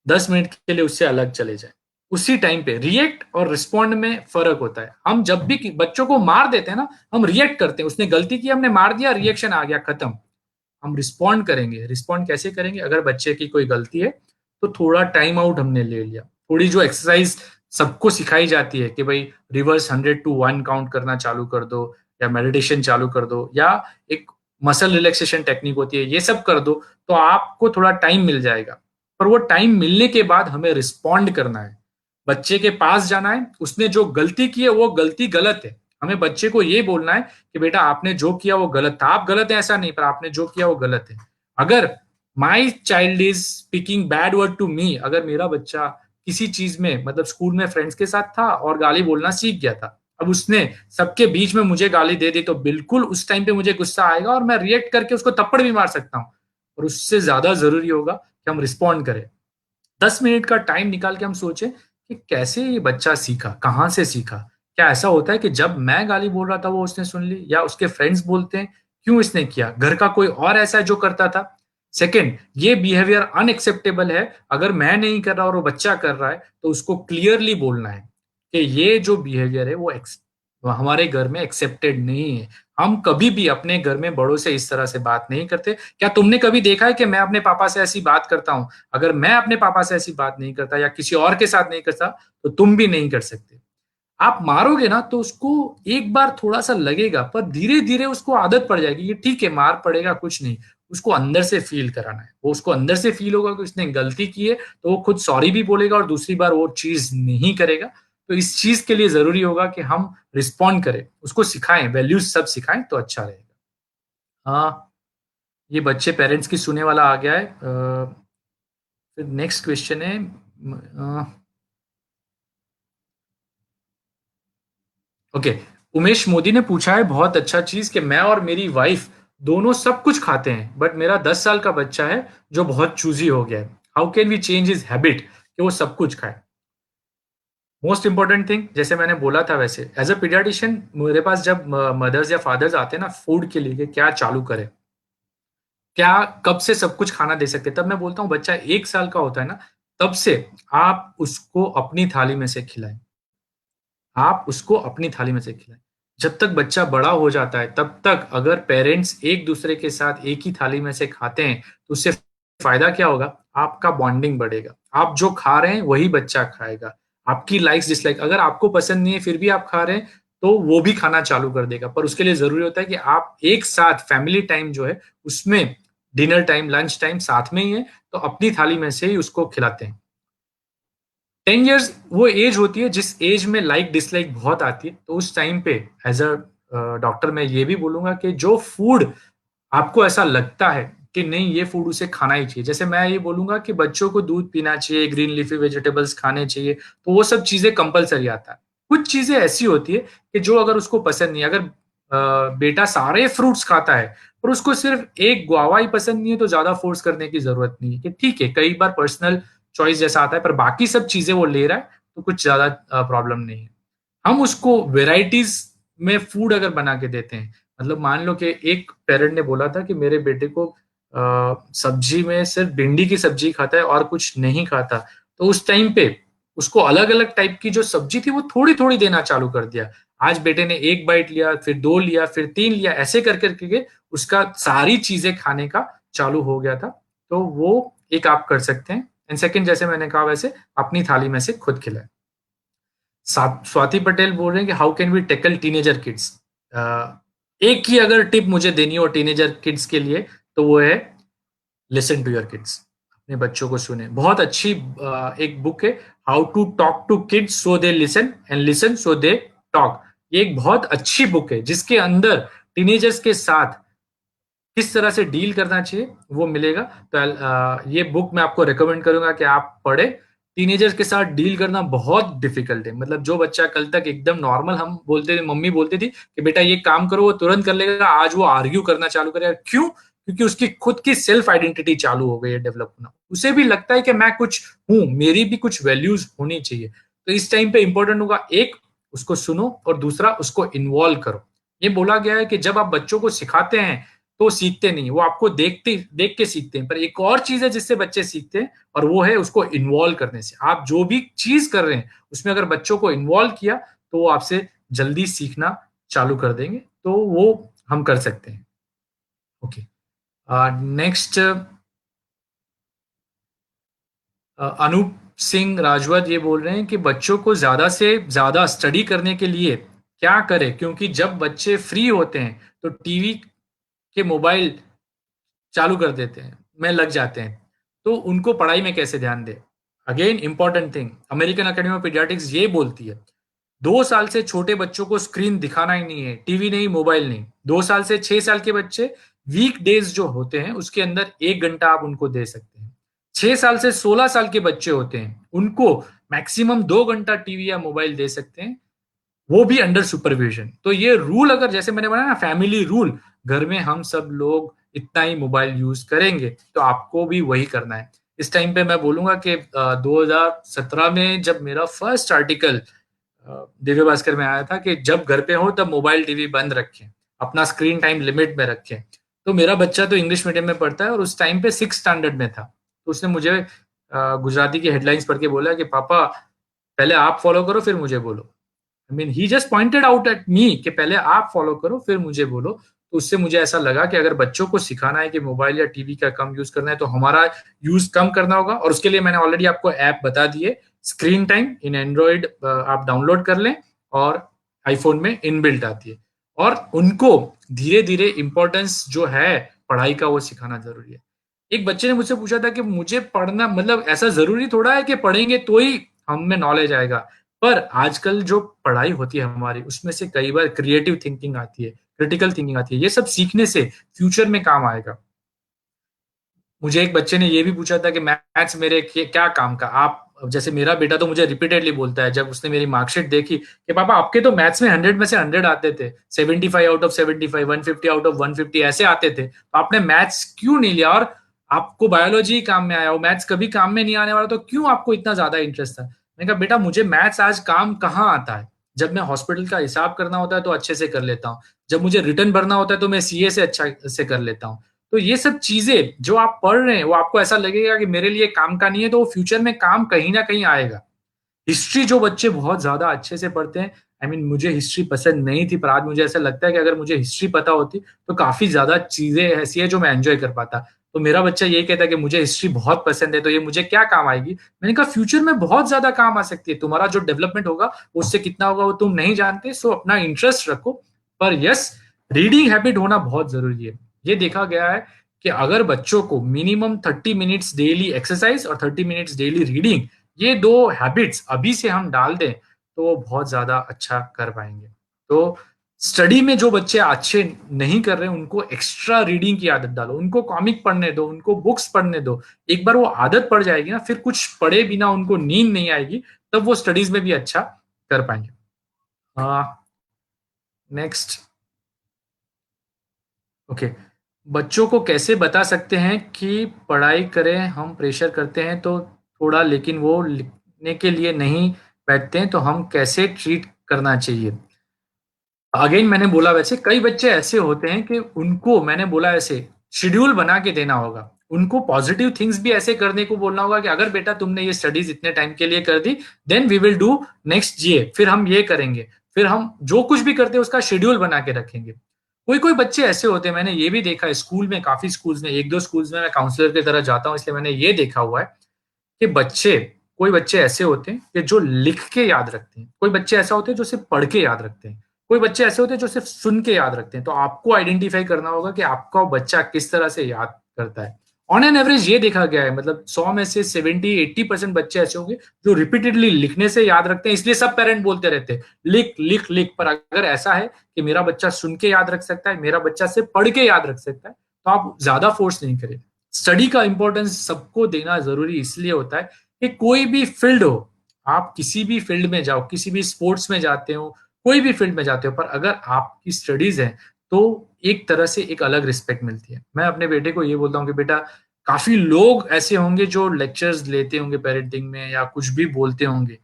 10 मिनट के लिए उससे अलग चले जाए। उसी टाइम पे रिएक्ट और रिस्पॉन्ड में फर्क होता है। हम जब भी बच्चों को मार देते हैं ना, हम रिएक्ट करते हैं, उसने गलती की, हमने मार दिया, रिएक्शन आ गया, खत्म। हम रिस्पॉन्ड करेंगे। रिस्पॉन्ड कैसे करेंगे? अगर बच्चे की कोई गलती है तो थोड़ा टाइम आउट हमने ले लिया, थोड़ी जो एक्सरसाइज सबको सिखाई जाती है कि भाई रिवर्स 100 to 1 काउंट करना चालू कर दो, या मेडिटेशन चालू कर दो, या एक मसल रिलैक्सेशन टेक्निक होती है, ये सब कर दो, तो आपको थोड़ा टाइम मिल जाएगा। पर वो टाइम मिलने के बाद हमें रिस्पॉन्ड करना है, बच्चे के पास जाना है, उसने जो गलती की है वो गलती गलत है। हमें बच्चे को ये बोलना है कि बेटा आपने जो किया वो गलत था, आप गलत है ऐसा नहीं, पर आपने जो किया वो गलत है। अगर my child is speaking bad word to me, अगर मेरा बच्चा किसी चीज में मतलब स्कूल में फ्रेंड्स के साथ था और गाली बोलना सीख गया था, अब उसने सबके बीच में मुझे गाली दे दी, तो बिल्कुल उस टाइम पे मुझे गुस्सा आएगा और मैं रिएक्ट करके उसको थप्पड़ भी मार सकता हूँ। और उससे ज्यादा जरूरी होगा कि हम रिस्पॉन्ड करें। 10 मिनट का टाइम निकाल के हम सोचें कि कैसे ये बच्चा सीखा, कहाँ से सीखा। क्या ऐसा होता है कि जब मैं गाली बोल रहा था वो उसने सुन ली, या उसके फ्रेंड्स बोलते हैं क्यों इसने किया, घर का कोई और ऐसा है जो करता था। सेकंड, ये बिहेवियर अनएक्सेप्टेबल है, अगर मैं नहीं कर रहा और वो बच्चा कर रहा है तो उसको क्लियरली बोलना है कि ये जो बिहेवियर है वो हमारे घर में एक्सेप्टेड नहीं है। हम कभी भी अपने घर में बड़ों से इस तरह से बात नहीं करते। क्या तुमने कभी देखा है कि मैं अपने पापा से ऐसी बात करता हूं? अगर मैं अपने पापा से ऐसी बात नहीं करता या किसी और के साथ नहीं करता, तो तुम भी नहीं कर सकते। आप मारोगे ना तो उसको एक बार थोड़ा सा लगेगा, पर धीरे धीरे उसको आदत पड़ जाएगी। ये ठीक है, मार पड़ेगा, कुछ नहीं। उसको अंदर से फील कराना है, वो उसको अंदर से फील होगा कि उसने गलती की है, तो वो खुद सॉरी भी बोलेगा और दूसरी बार वो चीज नहीं करेगा। तो इस चीज के लिए जरूरी होगा कि हम रिस्पॉन्ड करें, उसको सिखाएं, वैल्यूज सब सिखाएं तो अच्छा रहेगा। हाँ, ये बच्चे पेरेंट्स की सुने वाला आ गया है। फिर नेक्स्ट क्वेश्चन है, ओके, उमेश मोदी ने पूछा है बहुत अच्छा चीज कि मैं और मेरी वाइफ दोनों सब कुछ खाते हैं, बट मेरा 10 साल का बच्चा है जो बहुत चूजी हो गया है। How can we change his habit कि वो सब कुछ खाए? मोस्ट इंपॉर्टेंट थिंग, जैसे मैंने बोला था, वैसे एज अ पीडियाट्रिशियन मेरे पास जब मदर्स या फादर्स आते हैं ना फूड के लिए कि क्या चालू करें, क्या कब से सब कुछ खाना दे सकते हैं, तब मैं बोलता हूँ बच्चा 1 साल का होता है ना, तब से आप उसको अपनी थाली में से खिलाएं। आप उसको अपनी थाली में से खिलाएं। जब तक बच्चा बड़ा हो जाता है तब तक अगर पेरेंट्स एक दूसरे के साथ एक ही थाली में से खाते हैं तो उससे फायदा क्या होगा? आपका बॉन्डिंग बढ़ेगा। आप जो खा रहे हैं वही बच्चा खाएगा। आपकी लाइक्स डिसलाइक, अगर आपको पसंद नहीं है फिर भी आप खा रहे हैं, तो वो भी खाना चालू कर देगा। पर उसके लिए जरूरी होता है कि आप एक साथ फैमिली टाइम जो है उसमें डिनर टाइम, लंच टाइम साथ में ही है, तो अपनी थाली में से ही उसको खिलाते हैं। 10 years वो एज होती है जिस एज में लाइक डिसलाइक बहुत आती है, तो उस टाइम पे एज अ डॉक्टर मैं ये भी बोलूंगा कि जो फूड आपको ऐसा लगता है कि नहीं ये फूड उसे खाना ही चाहिए, जैसे मैं ये बोलूंगा कि बच्चों को दूध पीना चाहिए, ग्रीन लीफी वेजिटेबल्स खाने चाहिए, तो वो सब चीजें कंपलसरी आता है। कुछ चीजें ऐसी होती है कि जो अगर उसको पसंद नहीं, अगर बेटा सारे फ्रूट्स खाता है पर उसको सिर्फ एक गुआवा ही पसंद नहीं है, तो ज्यादा फोर्स करने की जरूरत नहीं है कि ठीक है, कई बार पर्सनल चॉइस जैसा आता है, पर बाकी सब चीजें वो ले रहा है, तो कुछ ज्यादा प्रॉब्लम नहीं है। हम उसको वेराइटीज में फूड अगर बना के देते हैं, मतलब मान लो कि एक पेरेंट ने बोला था कि मेरे बेटे को सब्जी में सिर्फ भिंडी की सब्जी खाता है और कुछ नहीं खाता, तो उस टाइम पे उसको अलग अलग टाइप की जो सब्जी थी वो थोड़ी थोड़ी देना चालू कर दिया। आज बेटे ने एक बाइट लिया, फिर दो लिया, फिर तीन लिया, ऐसे कर करके उसका सारी चीजें खाने का चालू हो गया था। तो वो एक आप कर सकते हैं। एंड सेकंड, जैसे मैंने कहा वैसे अपनी थाली में से खुद खिलाए। स्वाति पटेल बोल रहे हैं कि how can we tackle teenager kids. एक ही अगर टिप मुझे देनी हो टीनेजर किड्स के लिए, तो वो है लिसन टू योर किड्स। अपने बच्चों को सुने। बहुत अच्छी एक बुक है, how to talk to kids so they listen and listen so they talk. ये एक बहुत अच्छी बुक है जिसके अंदर टीनेजर्स के साथ किस तरह से डील करना चाहिए वो मिलेगा। तो ये बुक मैं आपको रिकमेंड करूंगा कि आप पढ़े। टीनेजर्स के साथ डील करना बहुत डिफिकल्ट है। मतलब जो बच्चा कल तक एकदम नॉर्मल, हम बोलते थे, मम्मी बोलती थी कि बेटा ये काम करो, वो तुरंत कर लेगा, आज वो आर्ग्यू करना चालू करेगा। क्यों? क्योंकि उसकी खुद की सेल्फ आइडेंटिटी चालू हो गई है डेवलप होना। उसे भी लगता है कि मैं कुछ हूं, मेरी भी कुछ वैल्यूज होनी चाहिए। तो इस टाइम पे इंपॉर्टेंट होगा, एक, उसको सुनो, और दूसरा, उसको इन्वॉल्व करो। ये बोला गया है कि जब आप बच्चों को सिखाते हैं तो सीखते नहीं, वो आपको देख के सीखते हैं। पर एक और चीज है जिससे बच्चे सीखते हैं, और वो है उसको इन्वॉल्व करने से। आप जो भी चीज कर रहे हैं उसमें अगर बच्चों को इन्वॉल्व किया तो वो आपसे जल्दी सीखना चालू कर देंगे। तो वो हम कर सकते हैं। ओके, नेक्स्ट, अनूप सिंह राजवत ये बोल रहे हैं कि बच्चों को ज्यादा से ज्यादा स्टडी करने के लिए क्या करें, क्योंकि जब बच्चे फ्री होते हैं तो टीवी के मोबाइल चालू कर देते हैं में लग जाते हैं, तो उनको पढ़ाई में कैसे ध्यान दें। Again important thing, American academy of paediatrics ये बोलती है 2 साल से छोटे बच्चों को स्क्रीन दिखाना ही नहीं है, टीवी नहीं, मोबाइल नहीं। 2 साल से 6 साल के बच्चे वीक डेज जो होते हैं उसके अंदर 1 घंटा आप उनको दे सकते हैं। 6 साल से 16 साल के बच्चे होते हैं उनको मैक्सिमम 2 घंटा टीवी या मोबाइल दे सकते हैं, वो भी अंडर सुपरविजन। तो ये रूल, अगर जैसे मैंने बनाया ना फैमिली रूल, घर में हम सब लोग इतना ही मोबाइल यूज करेंगे, तो आपको भी वही करना है। इस टाइम पे मैं बोलूंगा कि 2017 में जब मेरा फर्स्ट आर्टिकल दिव्य भास्कर में आया था कि जब घर पे हो तब मोबाइल टीवी बंद रखें, अपना स्क्रीन टाइम लिमिट में रखें। तो मेरा बच्चा तो इंग्लिश मीडियम में पढ़ता है और उस टाइम पे 6 स्टैंडर्ड में था। तो उसने मुझे गुजराती की हेडलाइंस पढ़ के बोला कि पापा पहले आप फॉलो करो फिर मुझे बोलो। I mean he just pointed out at me कि पहले आप फॉलो करो फिर मुझे बोलो। तो उससे मुझे ऐसा लगा कि अगर बच्चों को सिखाना है कि मोबाइल या टीवी का कम यूज करना है तो हमारा यूज कम करना होगा। और उसके लिए मैंने ऑलरेडी आपको ऐप बता दी है, स्क्रीन टाइम इन एंड्रॉइड आप डाउनलोड कर लें, और आईफोन में इनबिल्ट आती है। और उनको धीरे धीरे इंपॉर्टेंस जो है पढ़ाई का वो सिखाना जरूरी है। एक बच्चे ने मुझसे पूछा था कि मुझे पढ़ना, मतलब ऐसा जरूरी थोड़ा है कि पढ़ेंगे तो ही हम में नॉलेज आएगा। पर आजकल जो पढ़ाई होती है हमारी, उसमें से कई बार क्रिएटिव थिंकिंग आती है, क्रिटिकल थिंकिंग आती है, ये सब सीखने से फ्यूचर में काम आएगा। मुझे एक बच्चे ने ये भी पूछा था कि मैथ्स मेरे क्या काम का। आप जैसे मेरा बेटा तो मुझे रिपीटेडली बोलता है, जब उसने मेरी मार्कशीट देखी कि पापा आपके तो मैथ्स में 100 में से 100 आते थे, 75 आउट ऑफ 75, 150 आउट ऑफ 150 ऐसे आते थे, तो आपने मैथ्स क्यों नहीं लिया? और आपको बायोलॉजी काम में आया, वो मैथ्स कभी काम में नहीं आने वाला, तो क्यों आपको इतना ज्यादा इंटरेस्ट था? मैंने कहा बेटा मुझे मैथ्स आज काम कहाँ आता है। जब मैं हॉस्पिटल का हिसाब करना होता है तो अच्छे से कर लेता हूँ, जब मुझे रिटर्न भरना होता है तो मैं सीए से अच्छा से कर लेता हूँ। तो ये सब चीजें जो आप पढ़ रहे हैं वो आपको ऐसा लगेगा कि मेरे लिए काम का नहीं है, तो वो फ्यूचर में काम कहीं ना कहीं आएगा। हिस्ट्री जो बच्चे बहुत ज्यादा अच्छे से पढ़ते हैं, आई मीन मुझे हिस्ट्री पसंद नहीं थी, पर आज मुझे ऐसा लगता है कि अगर मुझे हिस्ट्री पता होती तो काफी ज्यादा चीजें ऐसी है जो मैं एंजॉय कर पाता। तो मेरा बच्चा ये कहता है कि मुझे हिस्ट्री बहुत पसंद है, तो ये मुझे क्या काम आएगी? मैंने कहा फ्यूचर में बहुत ज्यादा काम आ सकती है। तुम्हारा जो डेवलपमेंट होगा उससे कितना होगा वो तुम नहीं जानते, सो अपना इंटरेस्ट रखो। पर यस, रीडिंग हैबिट होना बहुत जरूरी है। ये देखा गया है कि अगर बच्चों को मिनिमम 30 मिनट्स डेली एक्सरसाइज और 30 मिनट्स डेली रीडिंग, ये दो हैबिट्स अभी से हम डाल दें तो वो बहुत ज्यादा अच्छा कर पाएंगे। तो स्टडी में जो बच्चे अच्छे नहीं कर रहे उनको एक्स्ट्रा रीडिंग की आदत डालो, उनको कॉमिक पढ़ने दो, उनको बुक्स पढ़ने दो। एक बार वो आदत पड़ जाएगी ना, फिर कुछ पढ़े बिना उनको नींद नहीं आएगी, तब वो स्टडीज में भी अच्छा कर पाएंगे। नेक्स्ट, ओके, बच्चों को कैसे बता सकते हैं कि पढ़ाई करें, हम प्रेशर करते हैं तो थोड़ा, लेकिन वो लिखने के लिए नहीं बैठते हैं, तो हम कैसे ट्रीट करना चाहिए? अगेन मैंने बोला, वैसे कई बच्चे ऐसे होते हैं कि उनको मैंने बोला ऐसे शेड्यूल बना के देना होगा। उनको पॉजिटिव थिंग्स भी ऐसे करने को बोलना होगा कि अगर बेटा तुमने ये स्टडीज इतने टाइम के लिए कर दी, then we will do next ये, फिर हम ये करेंगे, फिर हम जो कुछ भी करते हैं उसका शेड्यूल बना के रखेंगे। कोई कोई बच्चे ऐसे होते हैं, मैंने ये भी देखा है स्कूल में, काफी स्कूल्स में, एक दो स्कूल्स में मैं काउंसलर की तरह जाता हूँ इसलिए मैंने ये देखा हुआ है कि कोई बच्चे ऐसे होते हैं कि जो लिख के याद रखते हैं, कोई बच्चे ऐसा होते हैं जो सिर्फ पढ़ के याद रखते हैं, कोई बच्चे ऐसे होते हैं जो सिर्फ सुन के याद रखते हैं। तो आपको आइडेंटिफाई करना होगा कि आपका बच्चा किस तरह से याद करता है। ऑन एन एवरेज ये देखा गया है, मतलब 100 में से 70-80% बच्चे ऐसे होंगे जो रिपीटेडली लिखने से याद रखते हैं, इसलिए सब पेरेंट बोलते रहते हैं लिख लिख लिख। पर अगर ऐसा है कि मेरा बच्चा सुन के याद रख सकता है, मेरा बच्चा सिर्फ पढ़ के याद रख सकता है, तो आप ज्यादा फोर्स नहीं करें। स्टडी का इंपॉर्टेंस सबको देना जरूरी इसलिए होता है कि कोई भी फील्ड हो, आप किसी भी फील्ड में जाओ, किसी भी स्पोर्ट्स में जाते हो, कोई भी फील्ड में जाते हो, पर अगर आपकी स्टडीज है तो एक तरह से एक अलग रिस्पेक्ट मिलती है। मैं अपने बेटे को ये बोलता हूँ कि बेटा, काफी लोग ऐसे होंगे जो लेक्चर्स लेते होंगे पेरेंटिंग में या कुछ भी बोलते होंगे,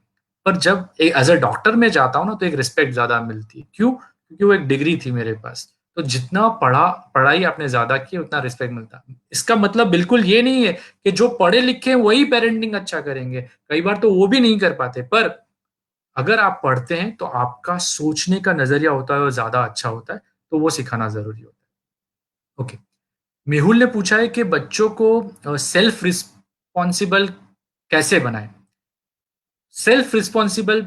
पर जब एज अ डॉक्टर में जाता हूँ ना तो एक रिस्पेक्ट ज्यादा मिलती है। क्यों? क्योंकि वो एक डिग्री थी मेरे पास। तो जितना पढ़ाई आपने ज्यादा की उतना रिस्पेक्ट मिलता है। इसका मतलब बिल्कुल ये नहीं है कि जो पढ़े लिखे हैं वही पेरेंटिंग अच्छा करेंगे, कई बार तो वो भी नहीं कर पाते। पर अगर आप पढ़ते हैं तो आपका सोचने का नजरिया होता है वो ज्यादा अच्छा होता है, तो वो सिखाना जरूरी होता है। ओके। मेहुल ने पूछा है कि बच्चों को सेल्फ रिस्पॉन्सिबल कैसे बनाएं। सेल्फ रिस्पॉन्सिबल,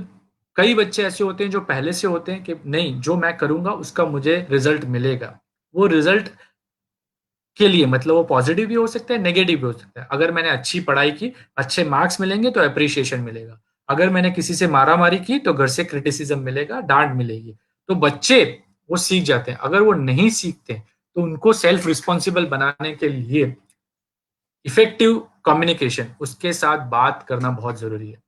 कई बच्चे ऐसे होते हैं जो पहले से होते हैं कि नहीं, जो मैं करूंगा उसका मुझे रिजल्ट मिलेगा। वो रिजल्ट के लिए मतलब वो पॉजिटिव भी हो सकता है, नेगेटिव भी हो सकता है। अगर मैंने अच्छी पढ़ाई की, अच्छे मार्क्स मिलेंगे तो अप्रिशिएशन मिलेगा। अगर मैंने किसी से मारामारी की तो घर से क्रिटिसिज्म मिलेगा, डांट मिलेगी। तो बच्चे वो सीख जाते हैं। अगर वो नहीं सीखते तो उनको सेल्फ रिस्पॉन्सिबल बनाने के लिए इफेक्टिव कम्युनिकेशन, उसके साथ बात करना बहुत जरूरी है।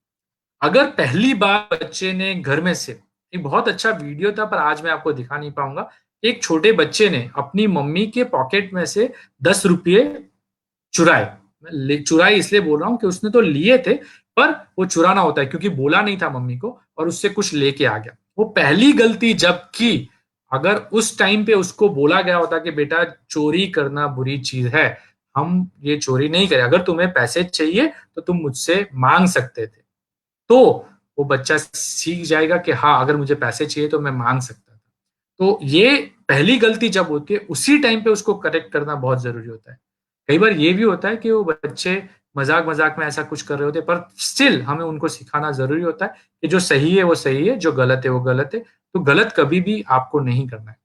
अगर पहली बार बच्चे ने घर में से, एक बहुत अच्छा वीडियो था पर आज मैं आपको दिखा नहीं पाऊंगा, एक छोटे बच्चे ने अपनी मम्मी के पॉकेट में से 10 रुपये चुराए। चुराए इसलिए बोल रहा हूं कि उसने तो लिए थे, पर वो चुराना होता है क्योंकि बोला नहीं था मम्मी को और उससे कुछ लेके आ गया। वो पहली गलती जब की, अगर उस टाइम पे उसको बोला गया होता कि बेटा चोरी करना बुरी चीज है, हम ये चोरी नहीं करें, अगर तुम्हें पैसे चाहिए तो तुम मुझसे मांग सकते थे, तो वो बच्चा सीख जाएगा कि हाँ, अगर मुझे पैसे चाहिए तो मैं मांग सकता था। तो ये पहली गलती जब होती है उसी टाइम पे उसको करेक्ट करना बहुत जरूरी होता है। कई बार ये भी होता है कि वो बच्चे मजाक मजाक में ऐसा कुछ कर रहे होते हैं, पर स्टिल हमें उनको सिखाना जरूरी होता है कि जो सही है वो सही है, जो गलत है वो गलत है। तो गलत कभी भी आपको नहीं करना है।